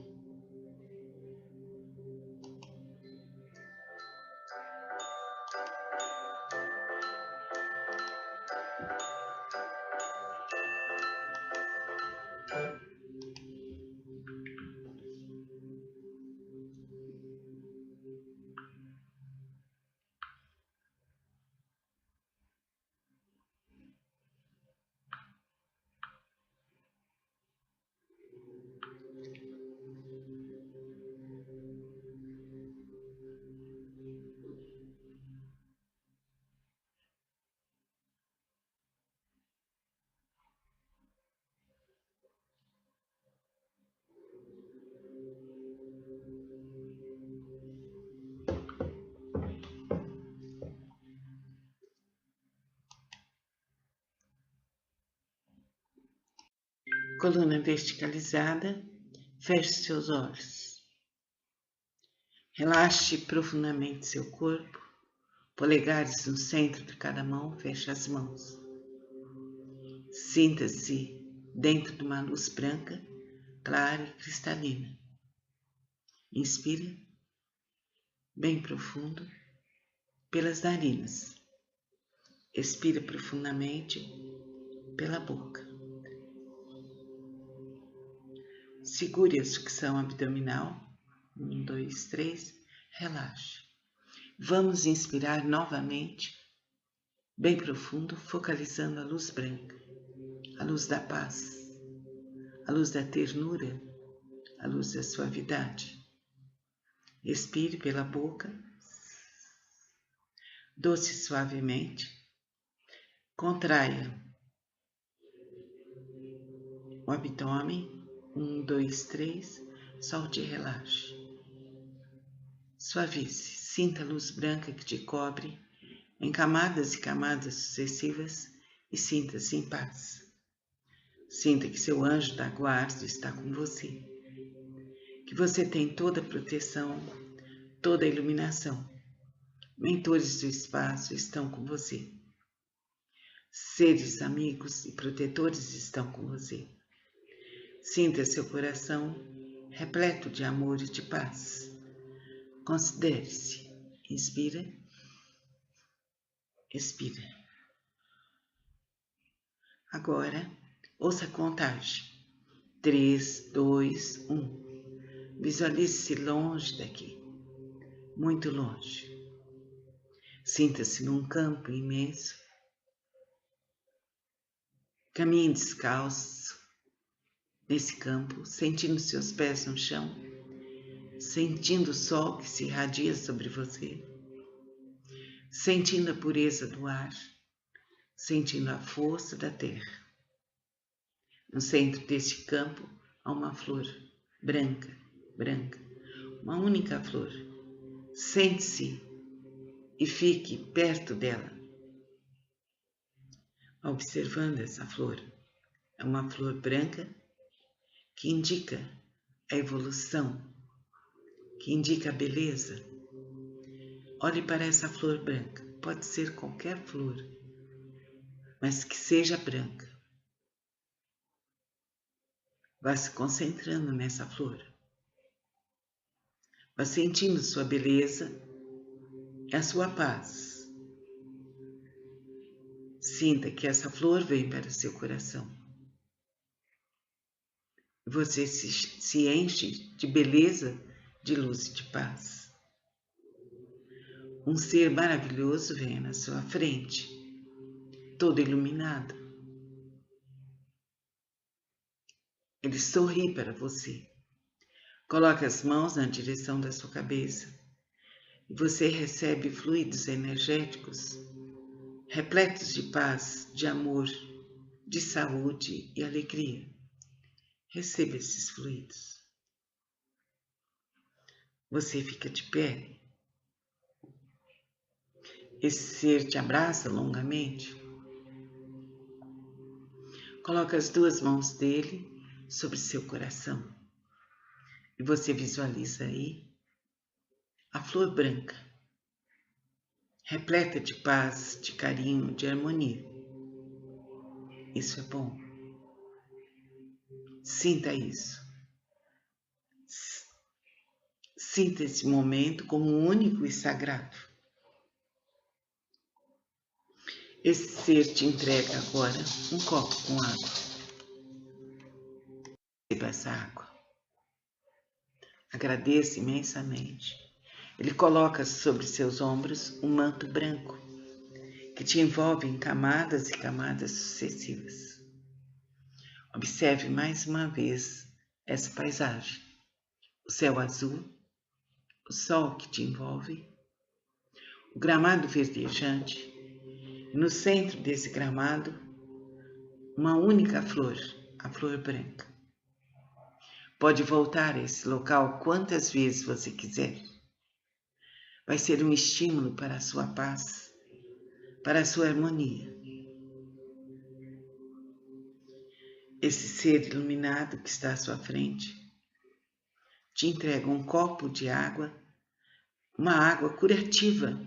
coluna verticalizada, feche seus olhos. Relaxe profundamente seu corpo, polegares no centro de cada mão, feche as mãos. Sinta-se dentro de uma luz branca, clara e cristalina. Inspire bem profundo pelas narinas. Expire profundamente pela boca. Segure a sucção abdominal. 1, 2, 3. Relaxe. Vamos inspirar novamente, bem profundo, focalizando a luz branca, a luz da paz, a luz da ternura, a luz da suavidade. Expire pela boca, doce e suavemente. Contraia o abdômen. 1, 2, 3. Solte e relaxe. Suavize. Sinta a luz branca que te cobre em camadas e camadas sucessivas e sinta-se em paz. Sinta que seu anjo da guarda está com você, que você tem toda a proteção, toda a iluminação. Mentores do espaço estão com você. Seres amigos e protetores estão com você. Sinta seu coração repleto de amor e de paz. Considere-se. Inspira. Expira. Agora, ouça a contagem. 3, 2, 1. Visualize-se longe daqui, muito longe. Sinta-se num campo imenso. Caminhe descalço nesse campo, sentindo seus pés no chão, sentindo o sol que se irradia sobre você, sentindo a pureza do ar, sentindo a força da terra. No centro deste campo há uma flor branca, uma única flor. Sente-se e fique perto dela, observando essa flor. É uma flor branca que indica a evolução, que indica a beleza. Olhe para essa flor branca, pode ser qualquer flor, mas que seja branca. Vá se concentrando nessa flor. Vá sentindo sua beleza e a sua paz. Sinta que essa flor vem para o seu coração. Você se enche de beleza, de luz e de paz. um ser maravilhoso vem na sua frente, todo iluminado. Ele sorri para você. Coloque as mãos na direção da sua cabeça e você recebe fluidos energéticos repletos de paz, de amor, de saúde e alegria. Receba esses fluidos. Você fica de pé. Esse ser te abraça longamente. Coloca as duas mãos dele sobre seu coração. E você visualiza aí a flor branca, repleta de paz, de carinho, de harmonia. Isso é bom. Sinta isso. Sinta esse momento como único e sagrado. Esse ser te entrega agora um copo com água. Beba essa água. Agradeça imensamente. Ele coloca sobre seus ombros um manto branco que te envolve em camadas e camadas sucessivas. Observe mais uma vez essa paisagem. O céu azul, o sol que te envolve, o gramado verdejante, e no centro desse gramado, uma única flor, a flor branca. Pode voltar a esse local quantas vezes você quiser. Vai ser um estímulo para a sua paz, para a sua harmonia. Esse ser iluminado que está à sua frente te entrega um copo de água, uma água curativa,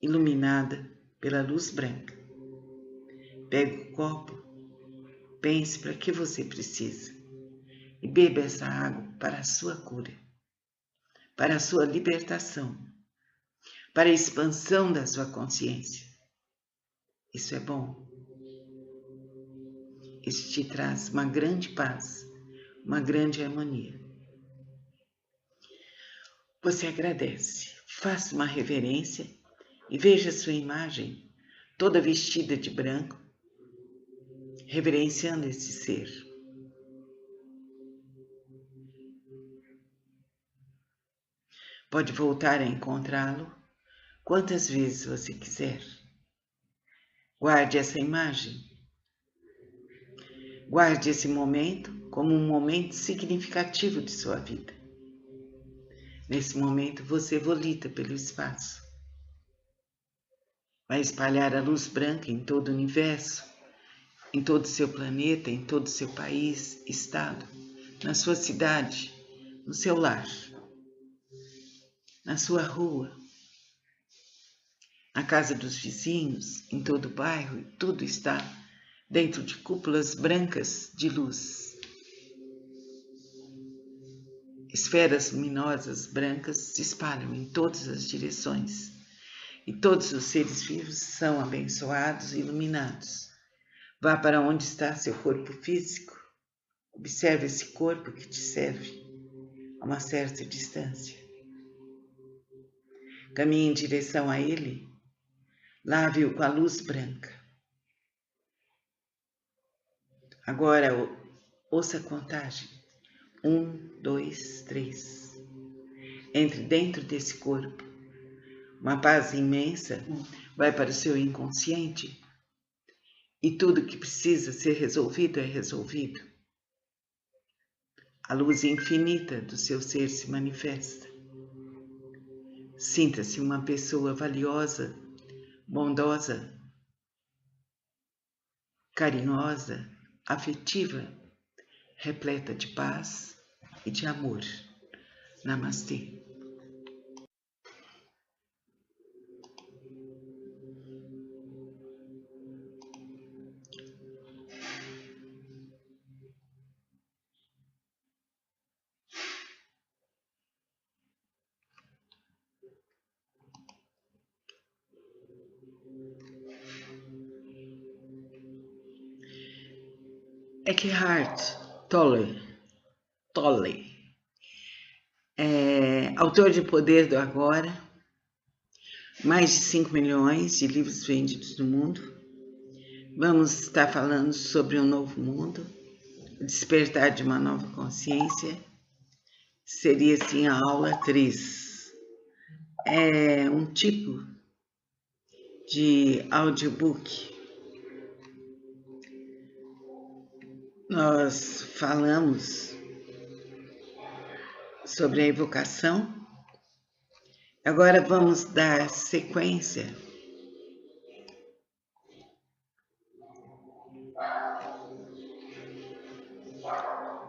iluminada pela luz branca. Pegue o copo, pense para que você precisa e beba essa água para a sua cura, para a sua libertação, para a expansão da sua consciência. Isso é bom. Isso te traz uma grande paz, uma grande harmonia. Você agradece, faça uma reverência e veja sua imagem toda vestida de branco, reverenciando esse ser. Pode voltar a encontrá-lo quantas vezes você quiser. Guarde essa imagem. Guarde esse momento como um momento significativo de sua vida. Nesse momento você volita pelo espaço. Vai espalhar a luz branca em todo o universo, em todo o seu planeta, em todo o seu país, estado, na sua cidade, no seu lar, na sua rua, na casa dos vizinhos, em todo o bairro, e tudo está dentro de cúpulas brancas de luz. Esferas luminosas brancas se espalham em todas as direções e todos os seres vivos são abençoados e iluminados. Vá para onde está seu corpo físico. Observe esse corpo que te serve a uma certa distância. Caminhe em direção a ele. Lave-o com a luz branca. Agora ouça a contagem. 1, 2, 3. Entre dentro desse corpo. Uma paz imensa vai para o seu inconsciente e tudo que precisa ser resolvido é resolvido. A luz infinita do seu ser se manifesta. Sinta-se uma pessoa valiosa, bondosa, carinhosa, afetiva, repleta de paz e de amor. Namastê. Eckhart Tolle, autor de Poder do Agora, mais de 5 milhões de livros vendidos no mundo. Vamos estar falando sobre um novo mundo, o despertar de uma nova consciência. Seria assim a aula 3. É um tipo de audiobook. Nós falamos sobre a evocação. Agora vamos dar sequência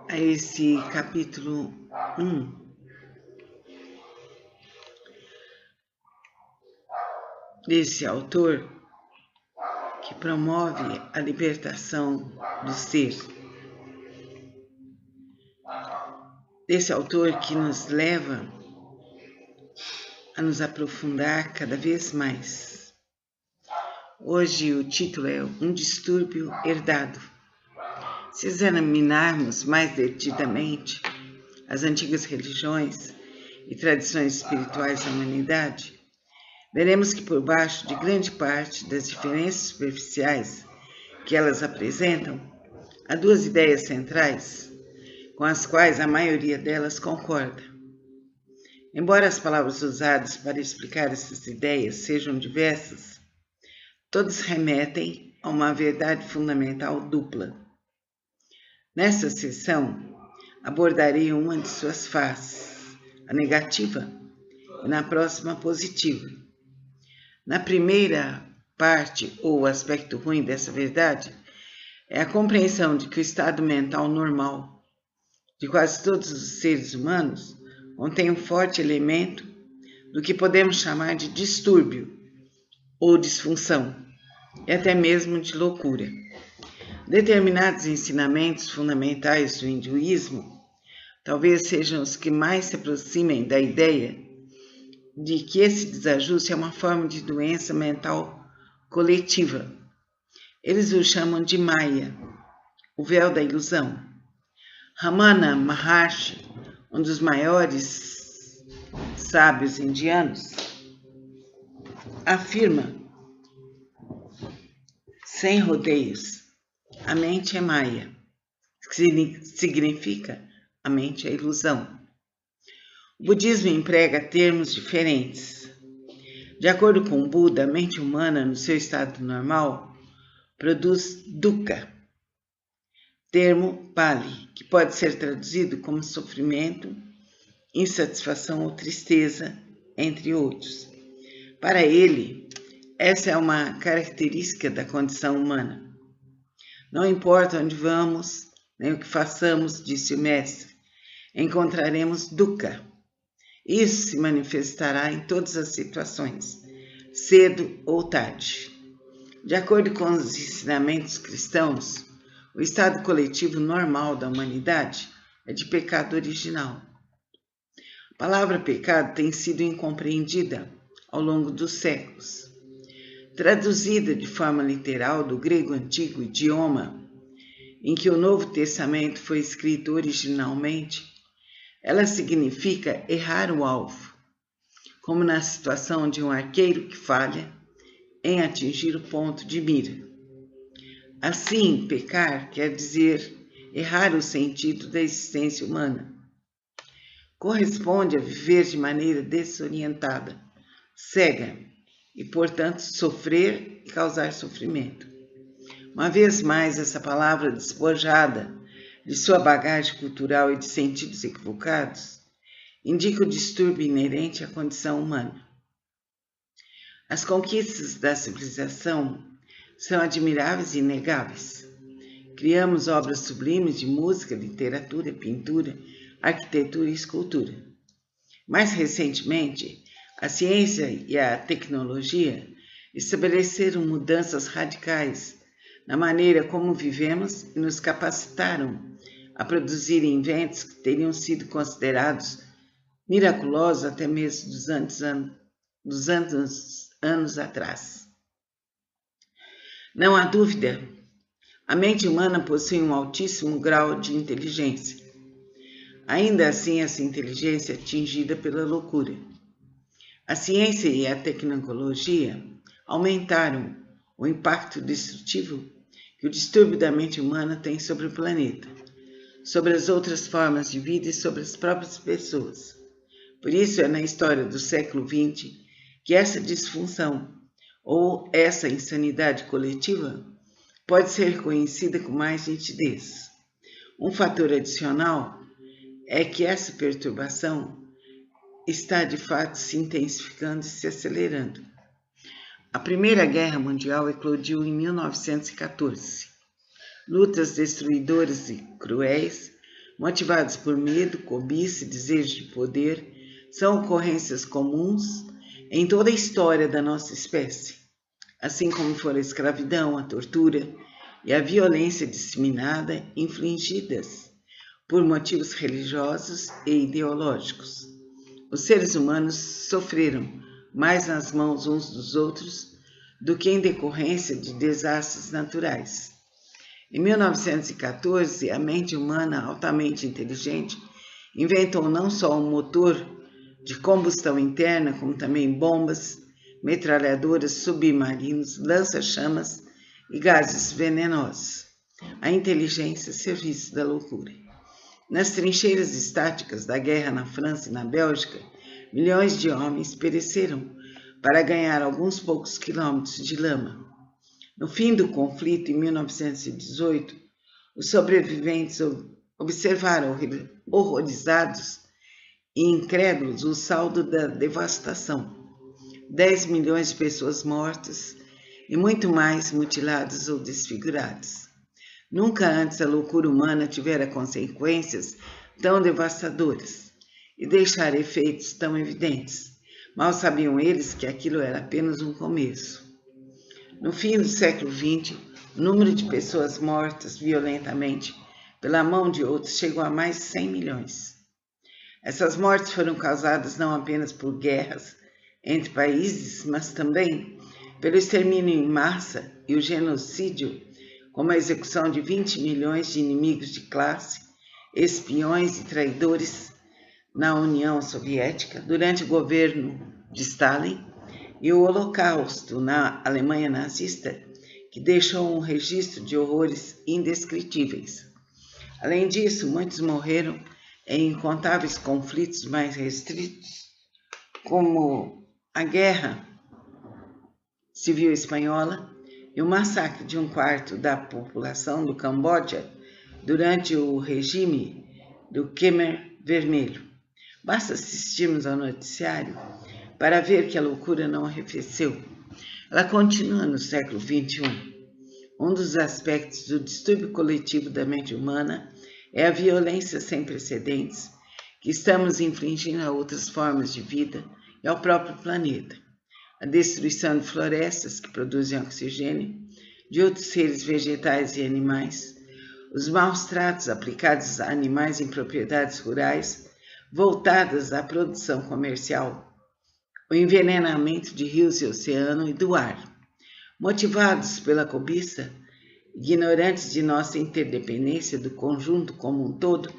a esse capítulo 1 desse autor que promove a libertação do ser. Desse autor que nos leva a nos aprofundar cada vez mais. Hoje o título é Um Distúrbio Herdado. Se examinarmos mais detidamente as antigas religiões e tradições espirituais da humanidade, veremos que por baixo de grande parte das diferenças superficiais que elas apresentam, há duas ideias centrais com as quais a maioria delas concorda. Embora as palavras usadas para explicar essas ideias sejam diversas, todas remetem a uma verdade fundamental dupla. Nesta sessão, abordarei uma de suas faces, a negativa, e na próxima, a positiva. Na primeira parte, ou aspecto ruim dessa verdade, é a compreensão de que o estado mental normal de quase todos os seres humanos contém um forte elemento do que podemos chamar de distúrbio ou disfunção, e até mesmo de loucura. Determinados ensinamentos fundamentais do hinduísmo talvez sejam os que mais se aproximem da ideia de que esse desajuste é uma forma de doença mental coletiva. Eles o chamam de Maya, o véu da ilusão. Ramana Maharshi, um dos maiores sábios indianos, afirma, sem rodeios, a mente é Maya, que significa a mente é ilusão. O budismo emprega termos diferentes. De acordo com o Buda, a mente humana, no seu estado normal, produz dukkha, termo Pali, que pode ser traduzido como sofrimento, insatisfação ou tristeza, entre outros. Para ele, essa é uma característica da condição humana. Não importa onde vamos, nem o que façamos, disse o mestre, encontraremos dukkha. Isso se manifestará em todas as situações, cedo ou tarde. De acordo com os ensinamentos cristãos, o estado coletivo normal da humanidade é de pecado original. A palavra pecado tem sido incompreendida ao longo dos séculos. Traduzida de forma literal do grego antigo, idioma em que o Novo Testamento foi escrito originalmente, ela significa errar o alvo, como na situação de um arqueiro que falha em atingir o ponto de mira. Assim, pecar quer dizer errar o sentido da existência humana. Corresponde a viver de maneira desorientada, cega, e, portanto, sofrer e causar sofrimento. Uma vez mais, essa palavra despojada de sua bagagem cultural e de sentidos equivocados, indica o distúrbio inerente à condição humana. As conquistas da civilização são admiráveis e inegáveis. Criamos obras sublimes de música, literatura, pintura, arquitetura e escultura. Mais recentemente, a ciência e a tecnologia estabeleceram mudanças radicais na maneira como vivemos e nos capacitaram a produzir inventos que teriam sido considerados miraculosos até mesmo dos anos atrás. Não há dúvida, a mente humana possui um altíssimo grau de inteligência. Ainda assim, essa inteligência é atingida pela loucura. A ciência e a tecnologia aumentaram o impacto destrutivo que o distúrbio da mente humana tem sobre o planeta, sobre as outras formas de vida e sobre as próprias pessoas. Por isso é na história do século XX que essa disfunção ou essa insanidade coletiva pode ser reconhecida com mais nitidez. Um fator adicional é que essa perturbação está de fato se intensificando e se acelerando. A Primeira Guerra Mundial eclodiu em 1914. Lutas destruidoras e cruéis, motivadas por medo, cobiça e desejo de poder, são ocorrências comuns em toda a história da nossa espécie, assim como foram a escravidão, a tortura e a violência disseminada infligidas por motivos religiosos e ideológicos. Os seres humanos sofreram mais nas mãos uns dos outros do que em decorrência de desastres naturais. Em 1914, a mente humana altamente inteligente inventou não só um motor de combustão interna, como também bombas, metralhadoras, submarinos, lança-chamas e gases venenosos. A inteligência a serviço da loucura. Nas trincheiras estáticas da guerra na França e na Bélgica, milhões de homens pereceram para ganhar alguns poucos quilômetros de lama. No fim do conflito, em 1918, os sobreviventes observaram horrorizados e incrédulos o saldo da devastação. 10 milhões de pessoas mortas e muito mais mutiladas ou desfiguradas. Nunca antes a loucura humana tivera consequências tão devastadoras e deixara efeitos tão evidentes. Mal sabiam eles que aquilo era apenas um começo. No fim do século XX, o número de pessoas mortas violentamente pela mão de outros chegou a mais de 100 milhões. Essas mortes foram causadas não apenas por guerras entre países, mas também pelo extermínio em massa e o genocídio, como a execução de 20 milhões de inimigos de classe, espiões e traidores na União Soviética durante o governo de Stalin, e o Holocausto na Alemanha nazista, que deixou um registro de horrores indescritíveis. Além disso, muitos morreram em incontáveis conflitos mais restritos, como a Guerra Civil Espanhola e o massacre de 1/4 da população do Camboja durante o regime do Khmer Vermelho. Basta assistirmos ao noticiário para ver que a loucura não arrefeceu. Ela continua no século XXI. Um dos aspectos do distúrbio coletivo da mente humana é a violência sem precedentes que estamos infligindo a outras formas de vida e ao próprio planeta. A destruição de florestas que produzem oxigênio, de outros seres vegetais e animais, os maus tratos aplicados a animais em propriedades rurais voltadas à produção comercial, o envenenamento de rios e oceano e do ar. Motivados pela cobiça, ignorantes de nossa interdependência do conjunto como um todo,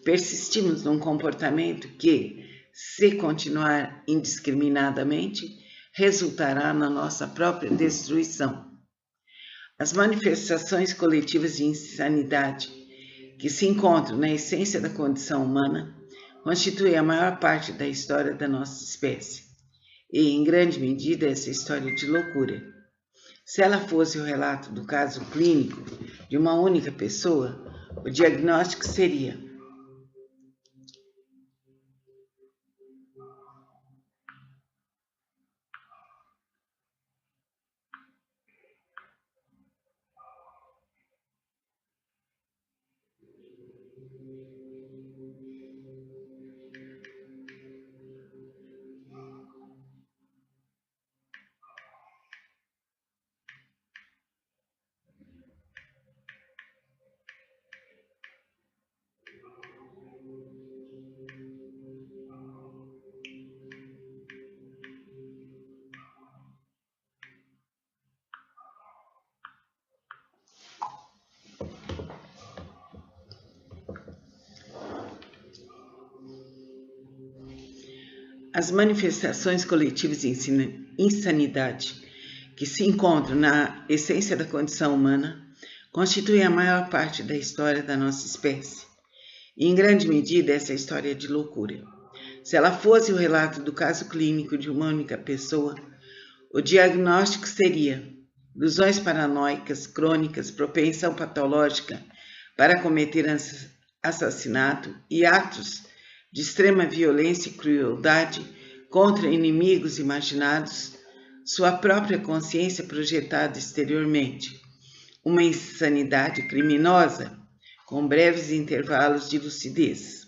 persistimos num comportamento que, se continuar indiscriminadamente, resultará na nossa própria destruição. As manifestações coletivas de insanidade que se encontram na essência da condição humana constituem a maior parte da história da nossa espécie. E, em grande medida, essa história de loucura. Se ela fosse o relato do caso clínico de uma única pessoa, o diagnóstico seria: As manifestações coletivas de insanidade que se encontram na essência da condição humana constituem a maior parte da história da nossa espécie. E, em grande medida, essa história é de loucura. Se ela fosse o relato do caso clínico de uma única pessoa, o diagnóstico seria ilusões paranoicas, crônicas, propensão patológica para cometer assassinato e atos de extrema violência e crueldade contra inimigos imaginados, sua própria consciência projetada exteriormente. Uma insanidade criminosa com breves intervalos de lucidez.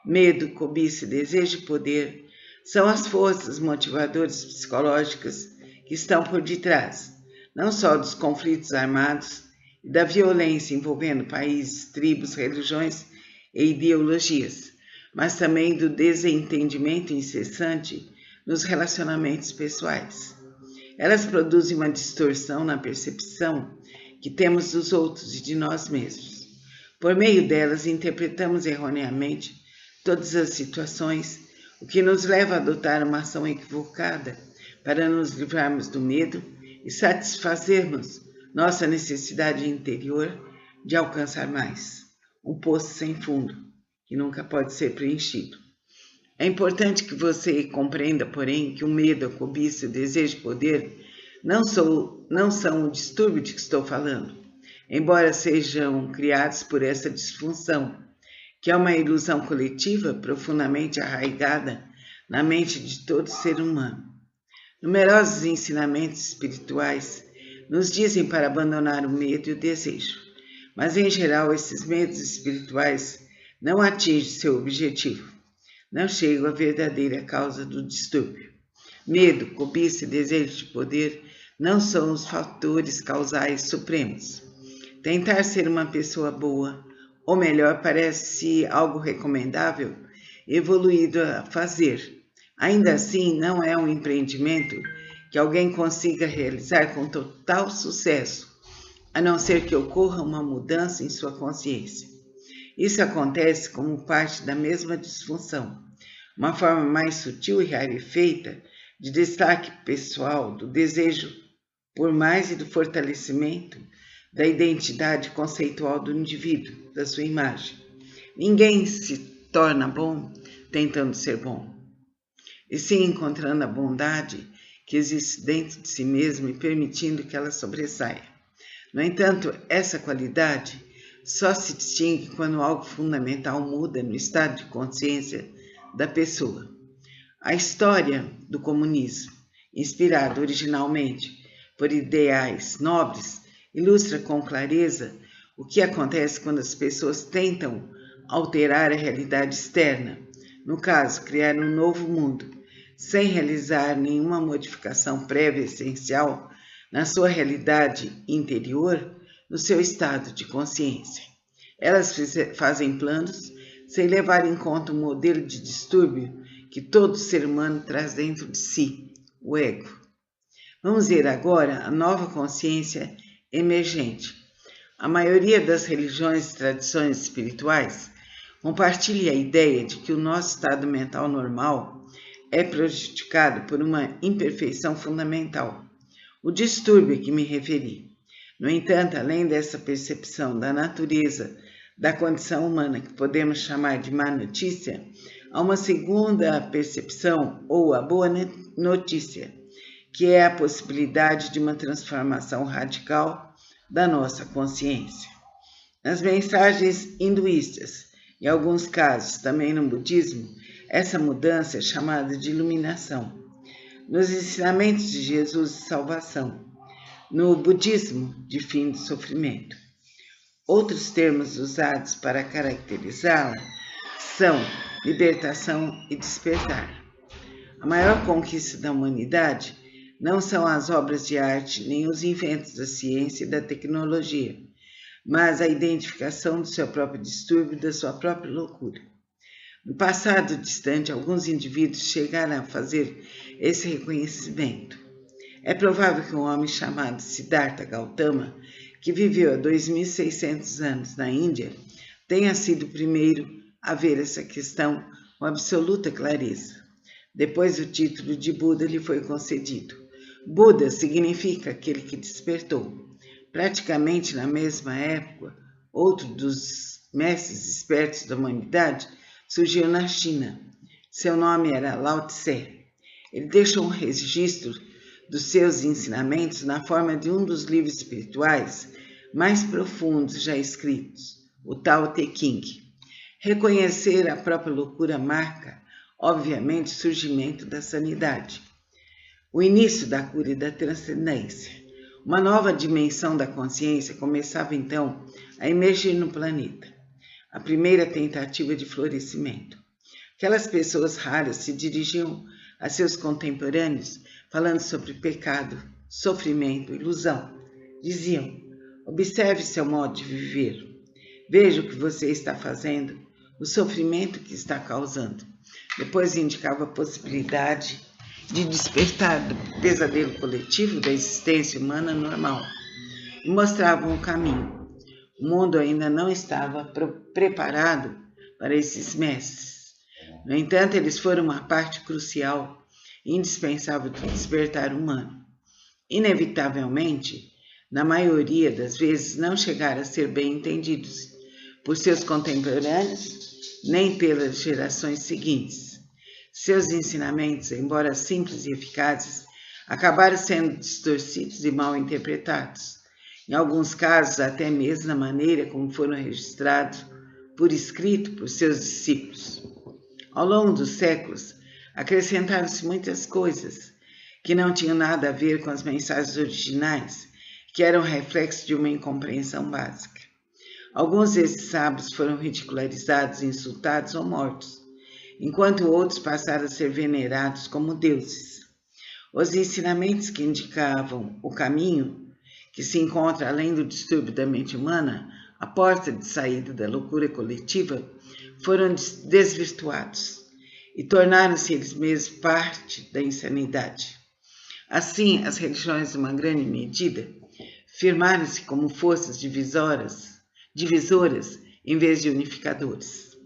Medo, cobiça e desejo de poder são as forças motivadoras psicológicas que estão por detrás, não só dos conflitos armados e da violência envolvendo países, tribos, religiões e ideologias, mas também do desentendimento incessante nos relacionamentos pessoais. Elas produzem uma distorção na percepção que temos dos outros e de nós mesmos. Por meio delas, interpretamos erroneamente todas as situações, o que nos leva a adotar uma ação equivocada para nos livrarmos do medo e satisfazermos nossa necessidade interior de alcançar mais, um poço sem fundo, que nunca pode ser preenchido. É importante que você compreenda, porém, que o medo, a cobiça e o desejo de poder não são o distúrbio de que estou falando, embora sejam criados por essa disfunção, que é uma ilusão coletiva profundamente arraigada na mente de todo ser humano. Numerosos ensinamentos espirituais nos dizem para abandonar o medo e o desejo, mas em geral esses medos espirituais não atingem seu objetivo, não chegam à verdadeira causa do distúrbio. Medo, cobiça e desejo de poder não são os fatores causais supremos. Tentar ser uma pessoa boa, ou melhor, parece algo recomendável, evoluído a fazer. Ainda assim, não é um empreendimento que alguém consiga realizar com total sucesso, a não ser que ocorra uma mudança em sua consciência. Isso acontece como parte da mesma disfunção, uma forma mais sutil e rarefeita de destaque pessoal do desejo por mais e do fortalecimento da identidade conceitual do indivíduo, da sua imagem. Ninguém se torna bom tentando ser bom, e sim encontrando a bondade que existe dentro de si mesmo e permitindo que ela sobressaia. No entanto, essa qualidade só se distingue quando algo fundamental muda no estado de consciência da pessoa. A história do comunismo, inspirada originalmente por ideais nobres, ilustra com clareza o que acontece quando as pessoas tentam alterar a realidade externa, no caso, criar um novo mundo, sem realizar nenhuma modificação prévia essencial na sua realidade interior, no seu estado de consciência. Elas fazem planos sem levar em conta o modelo de distúrbio que todo ser humano traz dentro de si, o ego. Vamos ver agora a nova consciência emergente. A maioria das religiões e tradições espirituais compartilha a ideia de que o nosso estado mental normal é prejudicado por uma imperfeição fundamental, o distúrbio a que me referi. No entanto, além dessa percepção da natureza da condição humana que podemos chamar de má notícia, há uma segunda percepção, ou a boa notícia, que é a possibilidade de uma transformação radical da nossa consciência. Nas mensagens hinduístas, em alguns casos também no budismo, essa mudança é chamada de iluminação. Nos ensinamentos de Jesus de salvação, no budismo de fim do sofrimento. Outros termos usados para caracterizá-la são libertação e despertar. A maior conquista da humanidade não são as obras de arte nem os inventos da ciência e da tecnologia, mas a identificação do seu próprio distúrbio e da sua própria loucura. No passado distante, alguns indivíduos chegaram a fazer esse reconhecimento. É provável que um homem chamado Siddhartha Gautama, que viveu há 2.600 anos na Índia, tenha sido o primeiro a ver essa questão com absoluta clareza. Depois o título de Buda lhe foi concedido. Buda significa aquele que despertou. Praticamente na mesma época, outro dos mestres espertos da humanidade surgiu na China. Seu nome era Lao Tse. Ele deixou um registro dos seus ensinamentos na forma de um dos livros espirituais mais profundos já escritos, o Tao Te Ching. Reconhecer a própria loucura marca, obviamente, o surgimento da sanidade, o início da cura e da transcendência. Uma nova dimensão da consciência começava então a emergir no planeta. A primeira tentativa de florescimento. Aquelas pessoas raras se dirigiam a seus contemporâneos falando sobre pecado, sofrimento, ilusão. Diziam: observe seu modo de viver. Veja o que você está fazendo, o sofrimento que está causando. Depois indicava a possibilidade de despertar do pesadelo coletivo da existência humana normal e mostravam o caminho. O mundo ainda não estava preparado para esses mestres. No entanto, eles foram uma parte crucial e indispensável do despertar humano. Inevitavelmente, na maioria das vezes, não chegaram a ser bem entendidos por seus contemporâneos nem pelas gerações seguintes. Seus ensinamentos, embora simples e eficazes, acabaram sendo distorcidos e mal interpretados. Em alguns casos, até mesmo na maneira como foram registrados por escrito por seus discípulos. Ao longo dos séculos, acrescentaram-se muitas coisas que não tinham nada a ver com as mensagens originais, que eram reflexo de uma incompreensão básica. Alguns desses sábios foram ridicularizados, insultados ou mortos, enquanto outros passaram a ser venerados como deuses. Os ensinamentos que indicavam o caminho que se encontra além do distúrbio da mente humana, a porta de saída da loucura coletiva, foram desvirtuados e tornaram-se eles mesmos parte da insanidade. Assim, as religiões, em uma grande medida, firmaram-se como forças divisoras em vez de unificadores.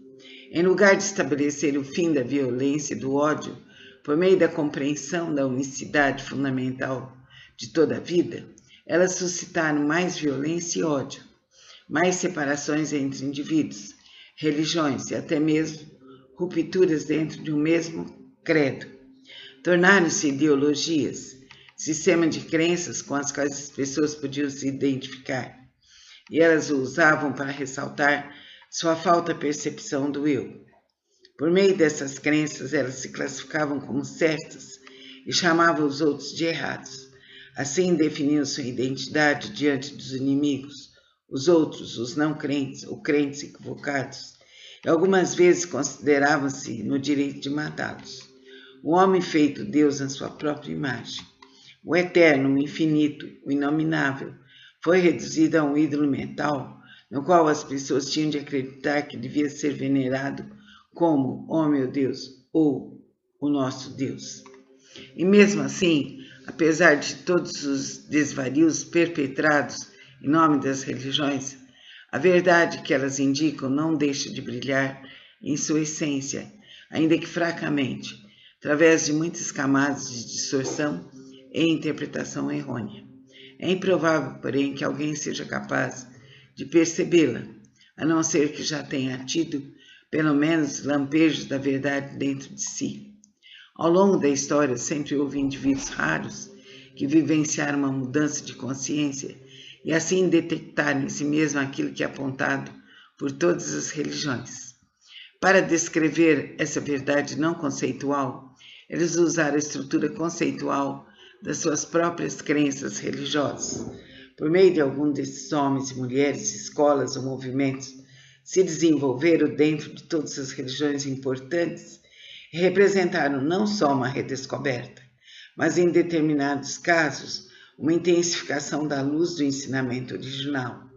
Em lugar de estabelecer o fim da violência e do ódio por meio da compreensão da unicidade fundamental de toda a vida, elas suscitaram mais violência e ódio, mais separações entre indivíduos, religiões e até mesmo rupturas dentro de um mesmo credo. Tornaram-se ideologias, sistema de crenças com as quais as pessoas podiam se identificar, e elas o usavam para ressaltar sua falta de percepção do eu. Por meio dessas crenças, elas se classificavam como certas e chamavam os outros de errados. Assim definiam sua identidade diante dos inimigos, os outros, os não crentes ou crentes equivocados, e algumas vezes consideravam-se no direito de matá-los. O homem feito Deus na sua própria imagem, o eterno, o infinito, o inominável, foi reduzido a um ídolo mental, no qual as pessoas tinham de acreditar que devia ser venerado como, oh meu Deus, ou o nosso Deus. E mesmo assim, apesar de todos os desvarios perpetrados em nome das religiões, a verdade que elas indicam não deixa de brilhar em sua essência, ainda que fracamente, através de muitas camadas de distorção e interpretação errônea. É improvável, porém, que alguém seja capaz de percebê-la, a não ser que já tenha tido, pelo menos, lampejos da verdade dentro de si. Ao longo da história, sempre houve indivíduos raros que vivenciaram uma mudança de consciência e assim detectaram em si mesmo aquilo que é apontado por todas as religiões. Para descrever essa verdade não conceitual, eles usaram a estrutura conceitual das suas próprias crenças religiosas. Por meio de algum desses homens e mulheres, escolas ou movimentos se desenvolveram dentro de todas as religiões importantes e representaram não só uma redescoberta, mas em determinados casos, uma intensificação da luz do ensinamento original.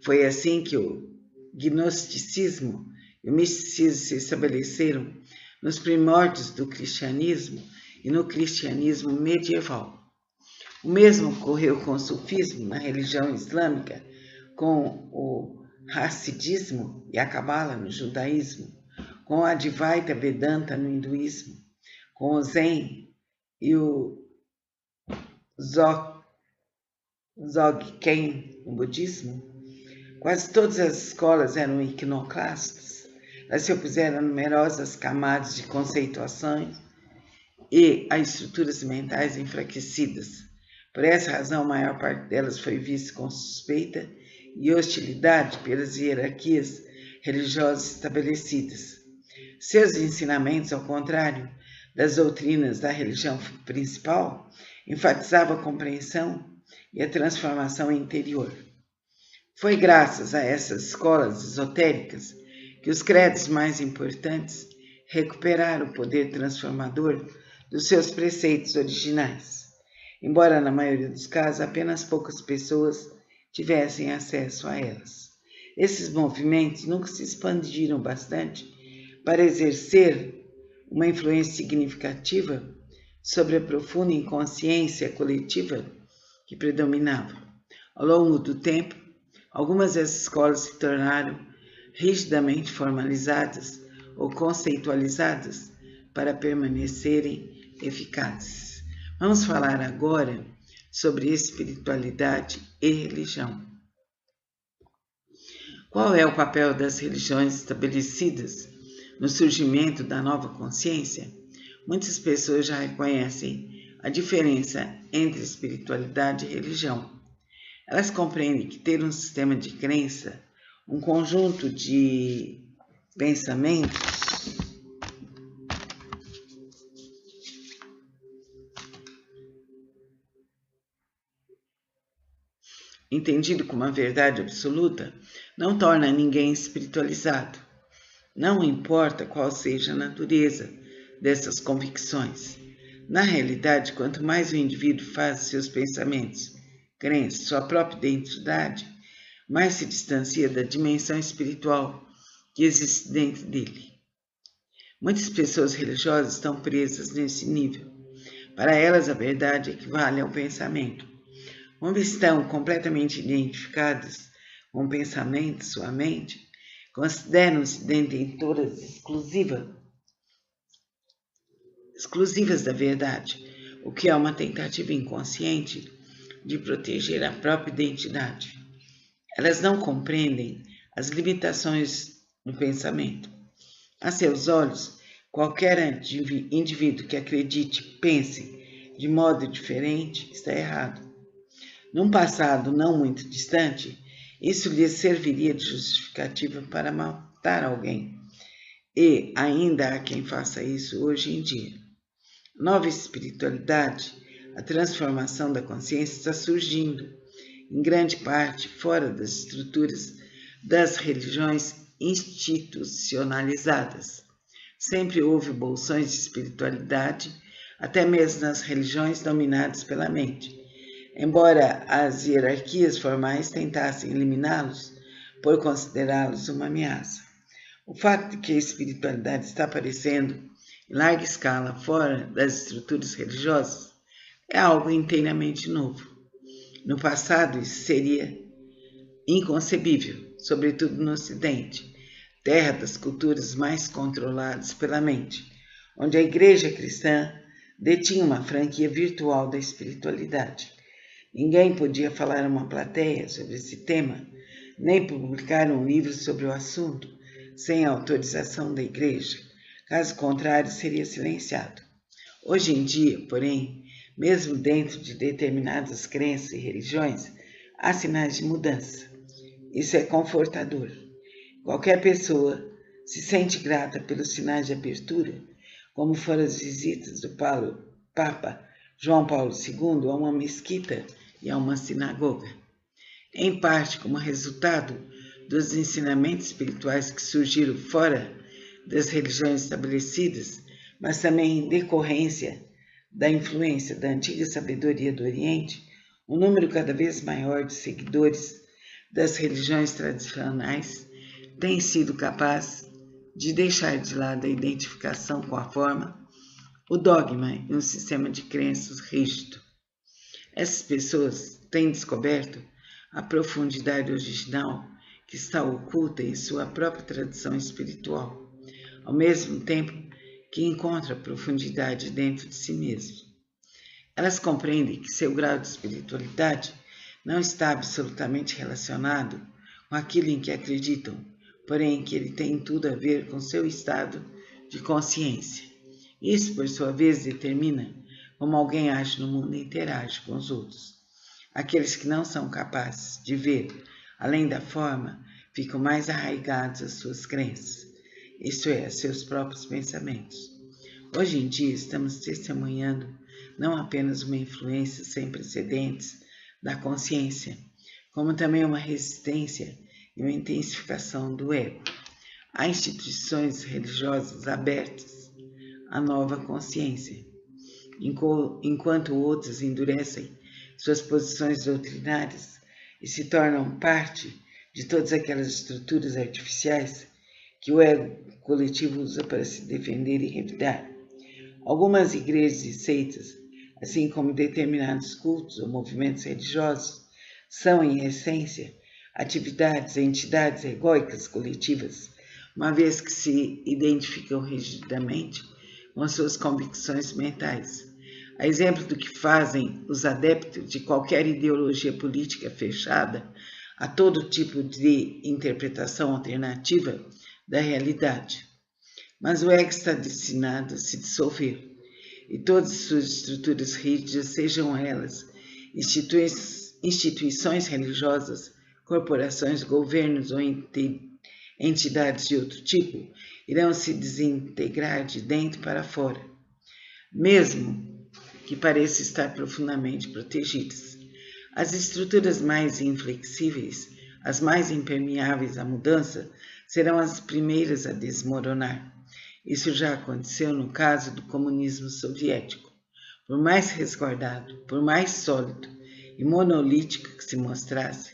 Foi assim que o gnosticismo e o misticismo se estabeleceram nos primórdios do cristianismo e no cristianismo medieval. O mesmo ocorreu com o sufismo na religião islâmica, com o hassidismo e a cabala no judaísmo, com a Advaita Vedanta no hinduísmo, com o Zen e o Dzogchen no budismo, quase todas as escolas eram iconoclastas. Elas se opuseram a numerosas camadas de conceituações e a estruturas mentais enfraquecidas. Por essa razão, a maior parte delas foi vista com suspeita e hostilidade pelas hierarquias religiosas estabelecidas. Seus ensinamentos, ao contrário das doutrinas da religião principal, enfatizavam a compreensão e a transformação interior. Foi graças a essas escolas esotéricas que os credos mais importantes recuperaram o poder transformador dos seus preceitos originais, embora na maioria dos casos apenas poucas pessoas tivessem acesso a elas. Esses movimentos nunca se expandiram bastante para exercer uma influência significativa sobre a profunda inconsciência coletiva que predominava. Ao longo do tempo, algumas dessas escolas se tornaram rigidamente formalizadas ou conceitualizadas para permanecerem eficazes. Vamos falar agora sobre espiritualidade e religião. Qual é o papel das religiões estabelecidas no surgimento da nova consciência? Muitas pessoas já reconhecem a diferença entre espiritualidade e religião. Elas compreendem que ter um sistema de crença, um conjunto de pensamentos, entendido como uma verdade absoluta, não torna ninguém espiritualizado. Não importa qual seja a natureza dessas convicções. Na realidade, quanto mais o indivíduo faz seus pensamentos, crenças, sua própria identidade, mais se distancia da dimensão espiritual que existe dentro dele. Muitas pessoas religiosas estão presas nesse nível. Para elas, a verdade equivale ao pensamento. Como estão completamente identificadas com o pensamento, sua mente, consideram-se detentoras exclusivas da verdade, o que é uma tentativa inconsciente de proteger a própria identidade. Elas não compreendem as limitações do pensamento. A seus olhos, qualquer indivíduo que acredite, pense de modo diferente, está errado. Num passado não muito distante, isso lhes serviria de justificativa para matar alguém. E ainda há quem faça isso hoje em dia. Nova espiritualidade, a transformação da consciência está surgindo, em grande parte fora das estruturas das religiões institucionalizadas. Sempre houve bolsões de espiritualidade, até mesmo nas religiões dominadas pela mente, embora as hierarquias formais tentassem eliminá-los por considerá-los uma ameaça. O fato de que a espiritualidade está aparecendo em larga escala fora das estruturas religiosas é algo inteiramente novo. No passado, isso seria inconcebível, sobretudo no Ocidente, terra das culturas mais controladas pela mente, onde a Igreja cristã detinha uma franquia virtual da espiritualidade. Ninguém podia falar a uma plateia sobre esse tema, nem publicar um livro sobre o assunto, sem a autorização da Igreja. Caso contrário, seria silenciado. Hoje em dia, porém, mesmo dentro de determinadas crenças e religiões, há sinais de mudança. Isso é confortador. Qualquer pessoa se sente grata pelos sinais de abertura, como foram as visitas do Papa João Paulo II a uma mesquita e a uma sinagoga. Em parte como resultado dos ensinamentos espirituais que surgiram fora das religiões estabelecidas, mas também em decorrência da influência da antiga sabedoria do Oriente, um número cada vez maior de seguidores das religiões tradicionais tem sido capaz de deixar de lado a identificação com a forma, o dogma e um sistema de crenças rígido. Essas pessoas têm descoberto a profundidade original que está oculta em sua própria tradição espiritual, ao mesmo tempo que encontra profundidade dentro de si mesmo. Elas compreendem que seu grau de espiritualidade não está absolutamente relacionado com aquilo em que acreditam, porém que ele tem tudo a ver com seu estado de consciência. Isso, por sua vez, determina como alguém age no mundo e interage com os outros. Aqueles que não são capazes de ver além da forma ficam mais arraigados às suas crenças, isto é, a seus próprios pensamentos. Hoje em dia estamos testemunhando não apenas uma influência sem precedentes da consciência, como também uma resistência e uma intensificação do ego. Há instituições religiosas abertas à nova consciência, enquanto outras endurecem suas posições doutrinárias e se tornam parte de todas aquelas estruturas artificiais que o ego coletivo usa para se defender e revidar. Algumas igrejas e seitas, assim como determinados cultos ou movimentos religiosos, são, em essência, atividades, entidades egóicas coletivas, uma vez que se identificam rigidamente com suas convicções mentais. A exemplo do que fazem os adeptos de qualquer ideologia política fechada a todo tipo de interpretação alternativa da realidade. Mas o ego está destinado a se dissolver, e todas as suas estruturas rígidas, sejam elas instituições religiosas, corporações, governos ou entidades de outro tipo, irão se desintegrar de dentro para fora, mesmo que pareçam estar profundamente protegidas. As estruturas mais inflexíveis, as mais impermeáveis à mudança, serão as primeiras a desmoronar. Isso já aconteceu no caso do comunismo soviético. Por mais resguardado, por mais sólido e monolítico que se mostrasse,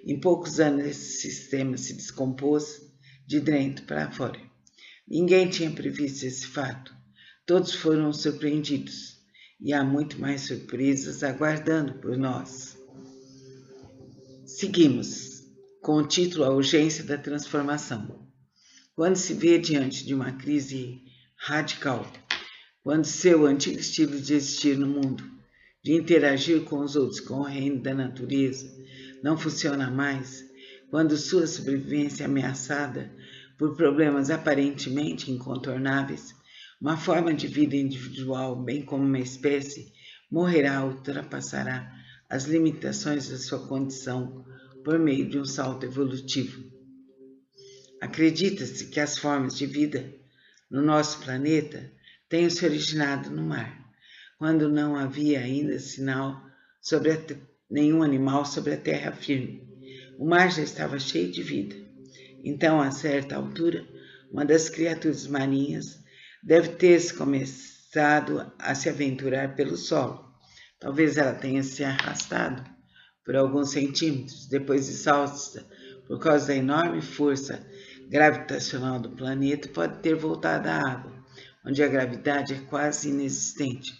em poucos anos esse sistema se descompôs de dentro para fora. Ninguém tinha previsto esse fato. Todos foram surpreendidos, e há muito mais surpresas aguardando por nós. Seguimos com o título A Urgência da Transformação. Quando se vê diante de uma crise radical, quando seu antigo estilo de existir no mundo, de interagir com os outros, com o reino da natureza, não funciona mais, quando sua sobrevivência é ameaçada por problemas aparentemente incontornáveis, uma forma de vida individual, bem como uma espécie, morrerá ou ultrapassará as limitações da sua condição por meio de um salto evolutivo. Acredita-se que as formas de vida no nosso planeta tenham se originado no mar, quando não havia ainda sinal sobre nenhum animal sobre a terra firme. O mar já estava cheio de vida. Então, a certa altura, uma das criaturas marinhas deve ter começado a se aventurar pelo solo. Talvez ela tenha se arrastado por alguns centímetros, depois exausta por causa da enorme força gravitacional do planeta, pode ter voltado à água, onde a gravidade é quase inexistente,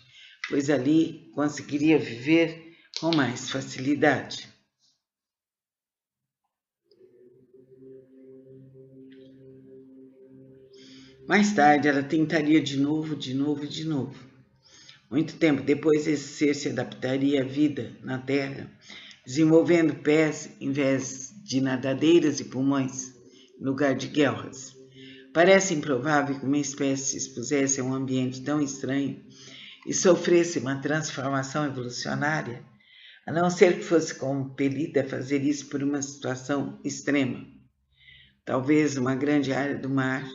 pois ali conseguiria viver com mais facilidade. Mais tarde, ela tentaria de novo. Muito tempo depois, esse ser se adaptaria à vida na Terra, desenvolvendo pés em vez de nadadeiras e pulmões, em lugar de guelras. Parece improvável que uma espécie se expusesse a um ambiente tão estranho e sofresse uma transformação evolucionária, a não ser que fosse compelida a fazer isso por uma situação extrema. Talvez uma grande área do mar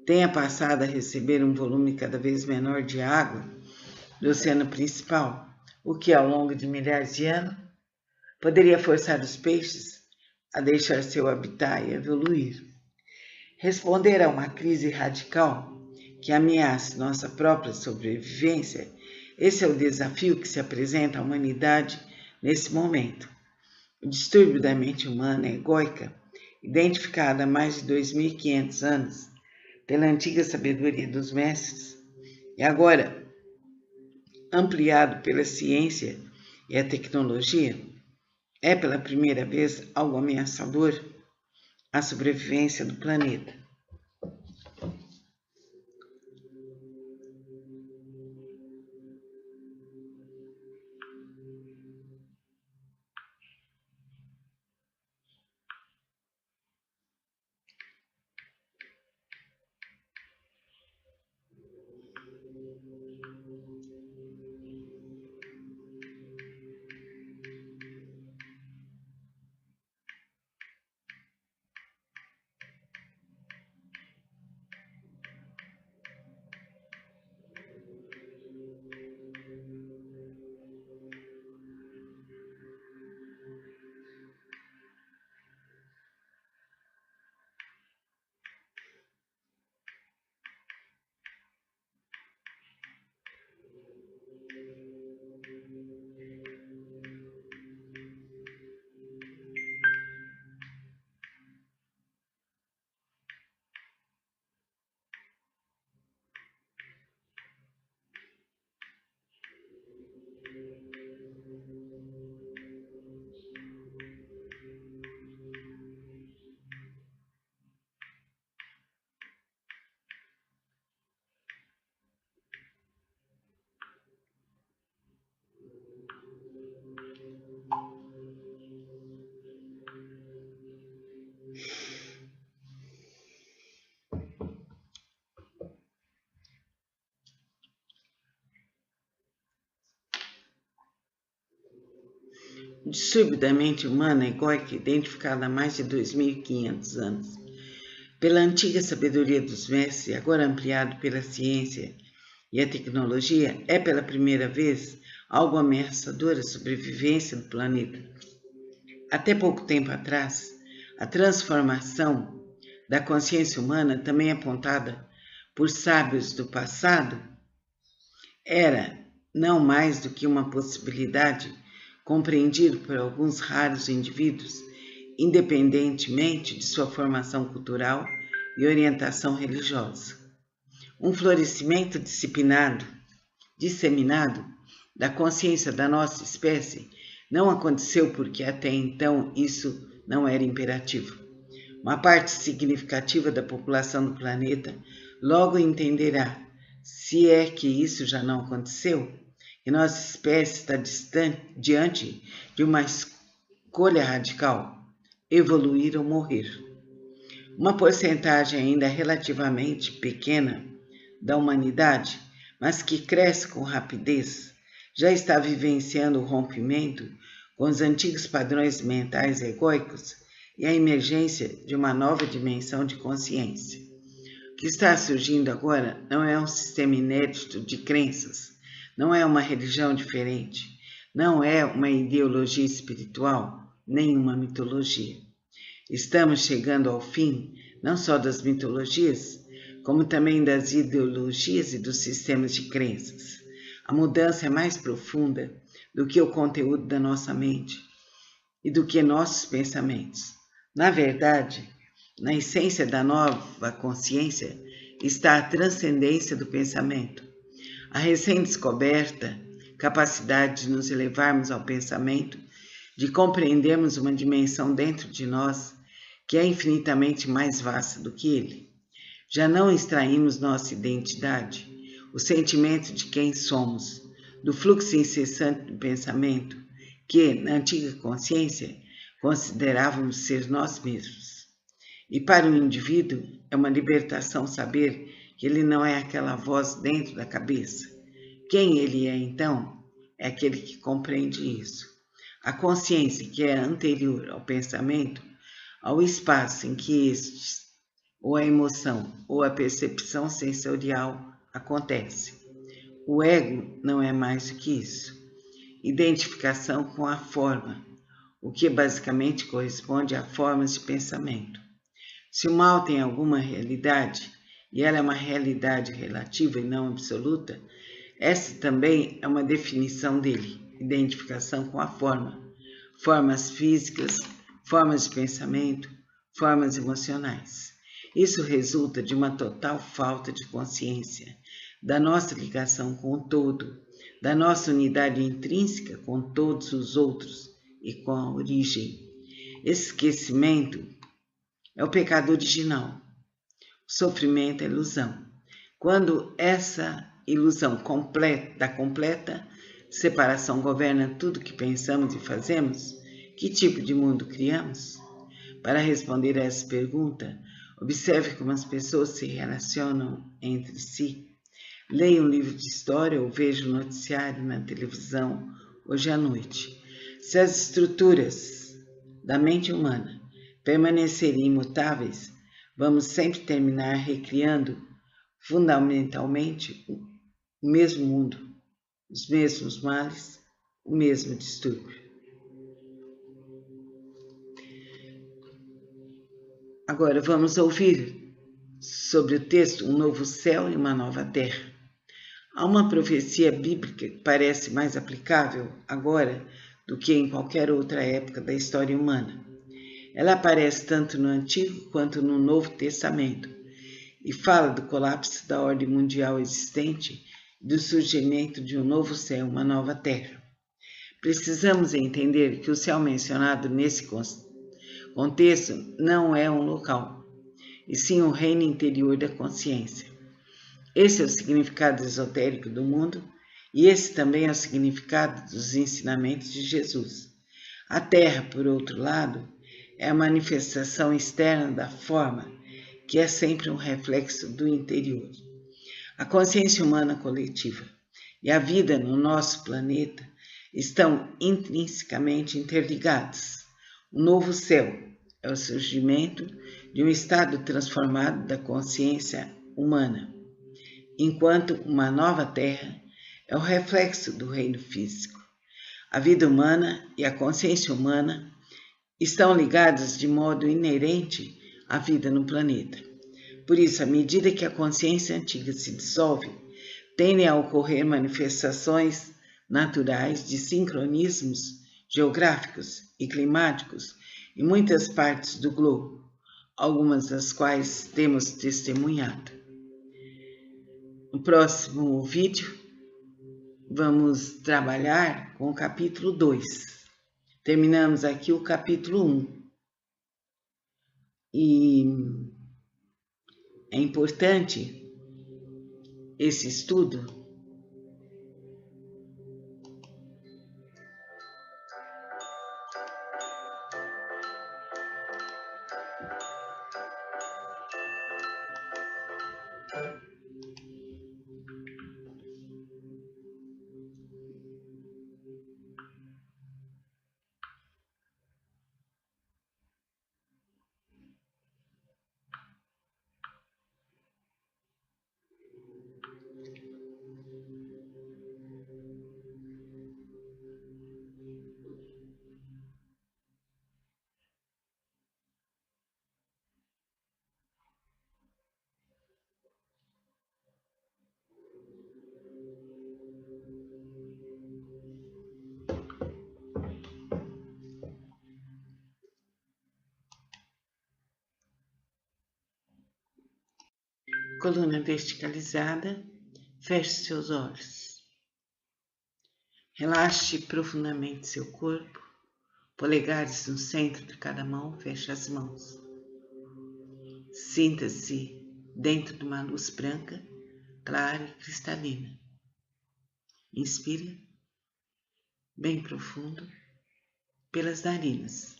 tenha passado a receber um volume cada vez menor de água do oceano principal, o que, ao longo de milhares de anos, poderia forçar os peixes a deixar seu habitat e evoluir. Responder a uma crise radical que ameace nossa própria sobrevivência, esse é o desafio que se apresenta à humanidade nesse momento. O distúrbio da mente humana egóica, identificado há mais de 2.500 anos pela antiga sabedoria dos mestres, e agora ampliado pela ciência e a tecnologia, é pela primeira vez algo ameaçador à sobrevivência do planeta. O distúrbio da mente humana egóica, identificado há mais de 2.500 anos pela antiga sabedoria dos mestres e agora ampliado pela ciência e a tecnologia, é pela primeira vez algo ameaçador à sobrevivência do planeta. Até pouco tempo atrás, a transformação da consciência humana, também apontada por sábios do passado, era não mais do que uma possibilidade compreendida por alguns raros indivíduos, independentemente de sua formação cultural e orientação religiosa. Um florescimento disseminado da consciência da nossa espécie não aconteceu porque até então isso não era imperativo. Uma parte significativa da população do planeta logo entenderá, se é que isso já não aconteceu, que nossa espécie está diante de uma escolha radical: evoluir ou morrer. Uma porcentagem ainda relativamente pequena da humanidade, mas que cresce com rapidez, já está vivenciando o rompimento com os antigos padrões mentais egóicos e a emergência de uma nova dimensão de consciência. O que está surgindo agora não é um sistema inédito de crenças, não é uma religião diferente, não é uma ideologia espiritual, nem uma mitologia. Estamos chegando ao fim não só das mitologias, como também das ideologias e dos sistemas de crenças. A mudança é mais profunda do que o conteúdo da nossa mente e do que nossos pensamentos. Na verdade, na essência da nova consciência está a transcendência do pensamento, a recém-descoberta capacidade de nos elevarmos ao pensamento, de compreendermos uma dimensão dentro de nós que é infinitamente mais vasta do que ele. Já não extraímos nossa identidade, o sentimento de quem somos, do fluxo incessante do pensamento que, na antiga consciência, considerávamos ser nós mesmos. E para o indivíduo é uma libertação saber que ele não é aquela voz dentro da cabeça. Quem ele é, então, é aquele que compreende isso. A consciência que é anterior ao pensamento, ao espaço em que estes, ou a emoção, ou a percepção sensorial acontece. O ego não é mais do que isso. Identificação com a forma, o que basicamente corresponde a formas de pensamento. Se o mal tem alguma realidade, e ela é uma realidade relativa e não absoluta, essa também é uma definição dele, identificação com a forma, formas físicas, formas de pensamento, formas emocionais. Isso resulta de uma total falta de consciência da nossa ligação com o todo, da nossa unidade intrínseca com todos os outros e com a origem. Esse esquecimento é o pecado original. O sofrimento é ilusão. Quando essa ilusão da completa separação governa tudo que pensamos e fazemos, que tipo de mundo criamos? Para responder a essa pergunta, observe como as pessoas se relacionam entre si. Leia um livro de história ou veja o noticiário na televisão hoje à noite. Se as estruturas da mente humana permanecerem imutáveis, vamos sempre terminar recriando fundamentalmente o mesmo mundo, os mesmos males, o mesmo distúrbio. Agora vamos ouvir sobre o texto Um Novo Céu e uma Nova Terra. Há uma profecia bíblica que parece mais aplicável agora do que em qualquer outra época da história humana. Ela aparece tanto no Antigo quanto no Novo Testamento e fala do colapso da ordem mundial existente e do surgimento de um novo céu, uma nova terra. Precisamos entender que o céu mencionado nesse contexto não é um local, e sim um reino interior da consciência. Esse é o significado esotérico do mundo e esse também é o significado dos ensinamentos de Jesus. A Terra, por outro lado, é a manifestação externa da forma, que é sempre um reflexo do interior. A consciência humana coletiva e a vida no nosso planeta estão intrinsecamente interligados. O novo céu é o surgimento de um estado transformado da consciência humana, enquanto uma nova terra é o reflexo do reino físico. A vida humana e a consciência humana estão ligadas de modo inerente à vida no planeta. Por isso, à medida que a consciência antiga se dissolve, tendem a ocorrer manifestações naturais de sincronismos geográficos e climáticos em muitas partes do globo, algumas das quais temos testemunhado. No próximo vídeo, vamos trabalhar com o capítulo 2. Terminamos aqui o capítulo 1. E é importante esse estudo coluna verticalizada, feche seus olhos. Relaxe profundamente seu corpo, polegares no centro de cada mão, feche as mãos. Sinta-se dentro de uma luz branca, clara e cristalina. Inspire bem profundo pelas narinas.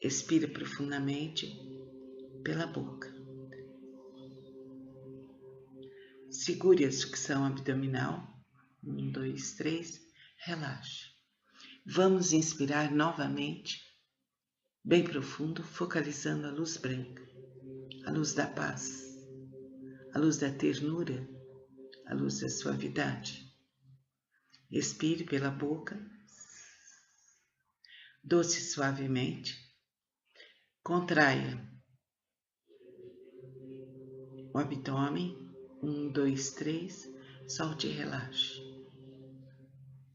Expire profundamente pela boca. Segure a sucção abdominal. 1, 2, 3. Relaxe. Vamos inspirar novamente, bem profundo, focalizando a luz branca, a luz da paz, a luz da ternura, a luz da suavidade. Expire pela boca, doce e suavemente. Contraia o abdômen. 1, 2, 3. Solte e relaxe.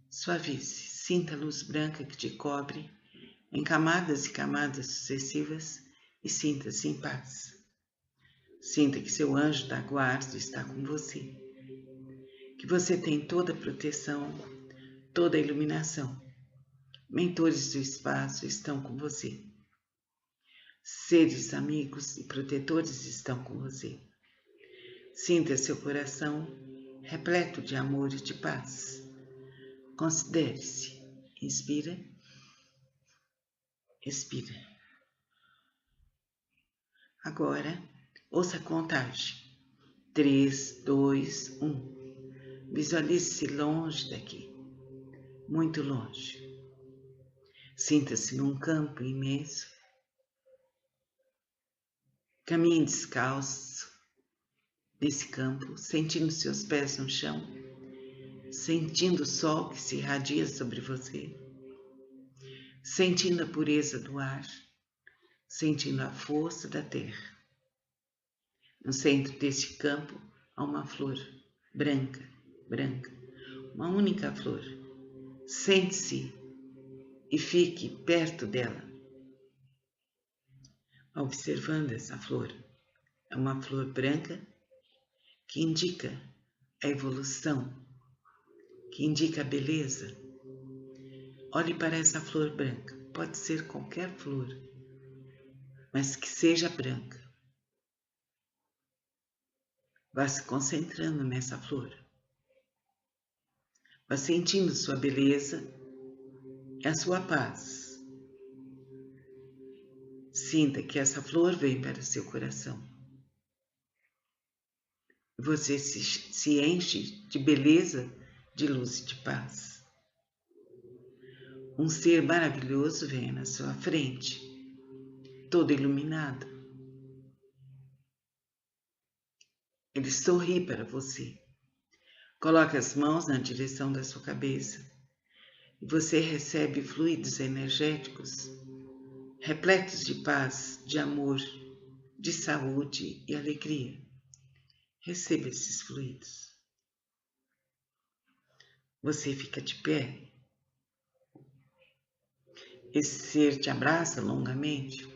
Suavize. Sinta a luz branca que te cobre em camadas e camadas sucessivas e sinta-se em paz. Sinta que seu anjo da guarda está com você, que você tem toda a proteção, toda a iluminação. Mentores do espaço estão com você. Seres amigos e protetores estão com você. Sinta seu coração repleto de amor e de paz. Considere-se. Inspira. Expira. Agora, ouça a contagem. 3, 2, 1. Visualize-se longe daqui, muito longe. Sinta-se num campo imenso. Caminhe descalço nesse campo, sentindo seus pés no chão, sentindo o sol que se irradia sobre você, sentindo a pureza do ar, sentindo a força da terra. No centro desse campo há uma flor branca, uma única flor. Sente-se e fique perto dela, observando essa flor. É uma flor branca que indica a evolução, que indica a beleza. Olhe para essa flor branca. Pode ser qualquer flor, mas que seja branca. Vá se concentrando nessa flor. Vá sentindo sua beleza e a sua paz. Sinta que essa flor vem para o seu coração. Você se enche de beleza, de luz e de paz. um ser maravilhoso vem na sua frente, todo iluminado. Ele sorri para você. Coloca as mãos na direção da sua cabeça e você recebe fluidos energéticos repletos de paz, de amor, de saúde e alegria. Receba esses fluidos. Você fica de pé. Esse ser te abraça longamente.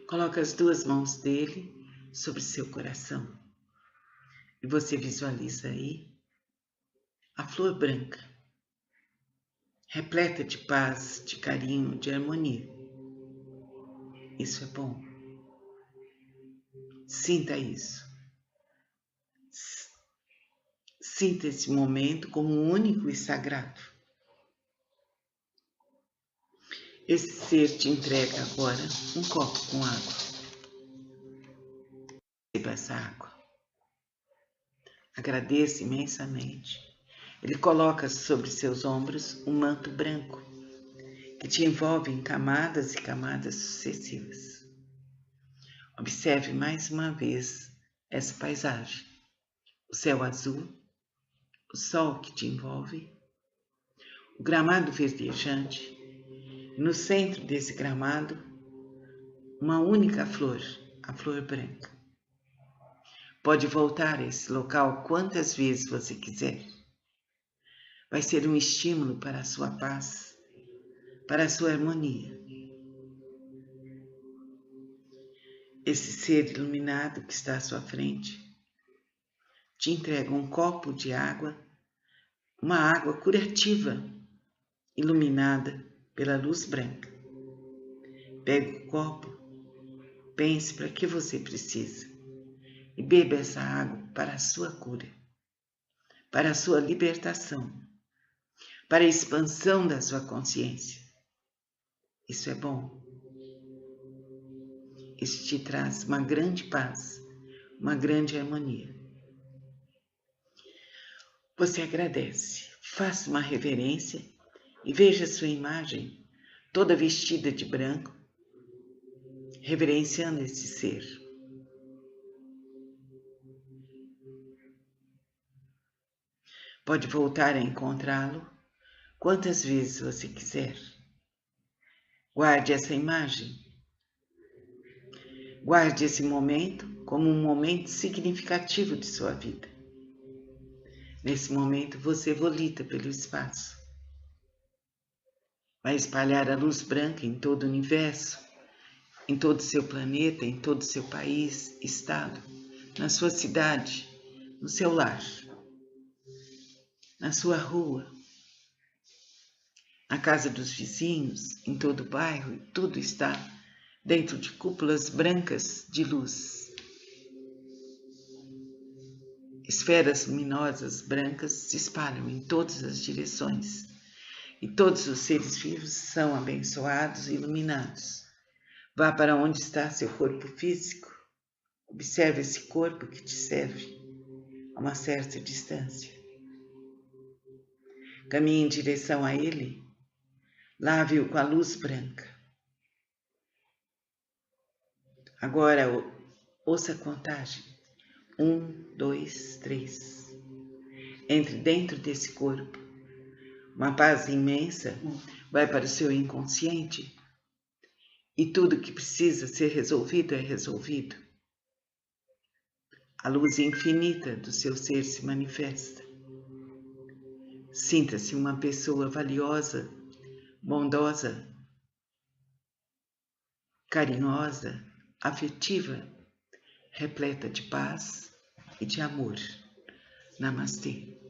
Coloca as duas mãos dele sobre seu coração. E você visualiza aí a flor branca, repleta de paz, de carinho, de harmonia. Isso é bom. Sinta isso. Sinta esse momento como único e sagrado. Esse ser te entrega agora um copo com água. Beba essa água. Agradeça imensamente. Ele coloca sobre seus ombros um manto branco que te envolve em camadas e camadas sucessivas. Observe mais uma vez essa paisagem. O céu azul, o sol que te envolve, o gramado verdejante, e no centro desse gramado, uma única flor, a flor branca. Pode voltar a esse local quantas vezes você quiser. Vai ser um estímulo para a sua paz, para a sua harmonia. Esse ser iluminado que está à sua frente te entrega um copo de água, uma água curativa, iluminada pela luz branca. Pegue o copo, pense para que você precisa e beba essa água para a sua cura, para a sua libertação, para a expansão da sua consciência. Isso é bom. Isso te traz uma grande paz, uma grande harmonia. Você agradece, faça uma reverência e veja sua imagem toda vestida de branco, reverenciando esse ser. Pode voltar a encontrá-lo quantas vezes você quiser. Guarde essa imagem. Guarde esse momento como um momento significativo de sua vida. Nesse momento você volita pelo espaço. Vai espalhar a luz branca em todo o universo, em todo o seu planeta, em todo o seu país, estado, na sua cidade, no seu lar, na sua rua, na casa dos vizinhos, em todo o bairro, e tudo está dentro de cúpulas brancas de luz. Esferas luminosas brancas se espalham em todas as direções e todos os seres vivos são abençoados e iluminados. Vá para onde está seu corpo físico. Observe esse corpo que te serve a uma certa distância. Caminhe em direção a ele. Lave-o com a luz branca. Agora ouça a contagem. 1, 2, 3. Entre dentro desse corpo. Uma paz imensa vai para o seu inconsciente e tudo que precisa ser resolvido é resolvido. A luz infinita do seu ser se manifesta. Sinta-se uma pessoa valiosa, bondosa, carinhosa, afetiva, repleta de paz e de amor. Namastê.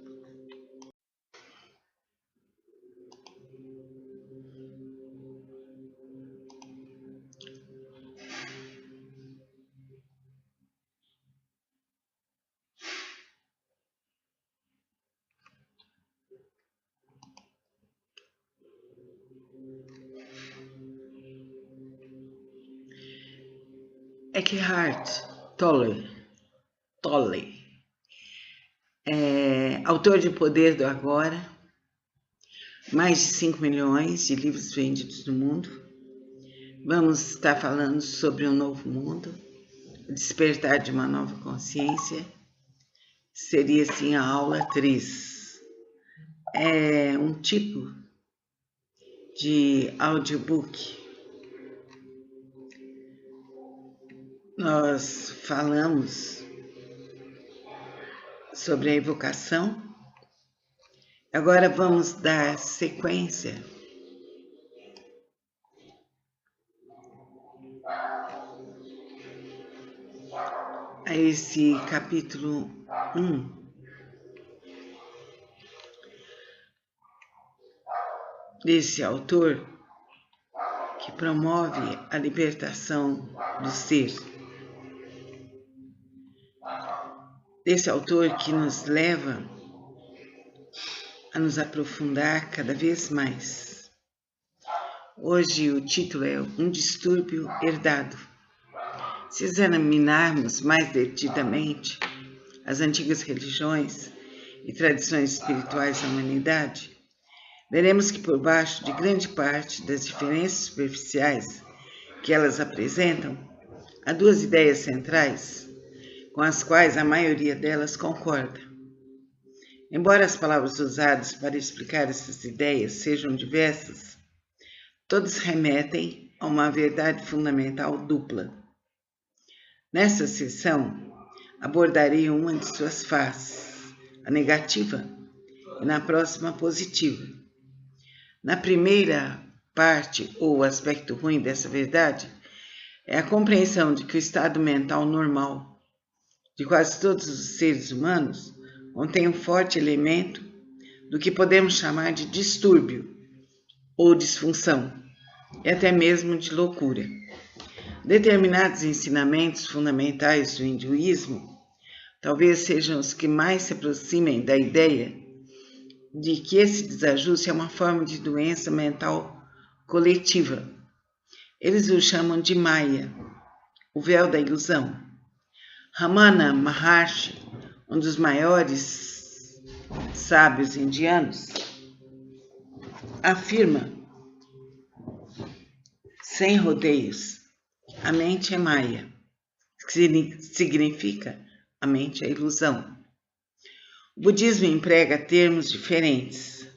Eckhart Tolle, autor de O Poder do Agora, mais de 5 milhões de livros vendidos no mundo. Vamos estar falando sobre um novo mundo, o despertar de uma nova consciência. Seria assim a aula 3. É um tipo de audiobook. Nós falamos sobre a evocação. Agora vamos dar sequência a esse capítulo 1 desse autor que promove a libertação do ser. Desse autor que nos leva a nos aprofundar cada vez mais. Hoje o título é Um Distúrbio Herdado. Se examinarmos mais detidamente as antigas religiões e tradições espirituais da humanidade, veremos que por baixo de grande parte das diferenças superficiais que elas apresentam, há duas ideias centrais com as quais a maioria delas concorda. Embora as palavras usadas para explicar essas ideias sejam diversas, todas remetem a uma verdade fundamental dupla. Nesta sessão, abordarei uma de suas faces, a negativa, e na próxima, a positiva. Na primeira parte, ou aspecto ruim dessa verdade, é a compreensão de que o estado mental normal de quase todos os seres humanos contém um forte elemento do que podemos chamar de distúrbio ou disfunção, e até mesmo de loucura. Determinados ensinamentos fundamentais do hinduísmo talvez sejam os que mais se aproximem da ideia de que esse desajuste é uma forma de doença mental coletiva. Eles o chamam de Maya, o véu da ilusão. Ramana Maharshi, um dos maiores sábios indianos, afirma, sem rodeios, a mente é Maya, que significa a mente é ilusão. O budismo emprega termos diferentes.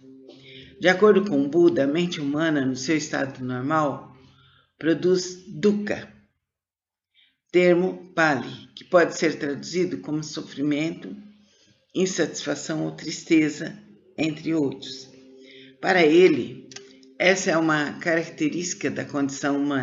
De acordo com o Buda, a mente humana, no seu estado normal, produz dukkha, termo Pali, que pode ser traduzido como sofrimento, insatisfação ou tristeza, entre outros. Para ele, essa é uma característica da condição humana.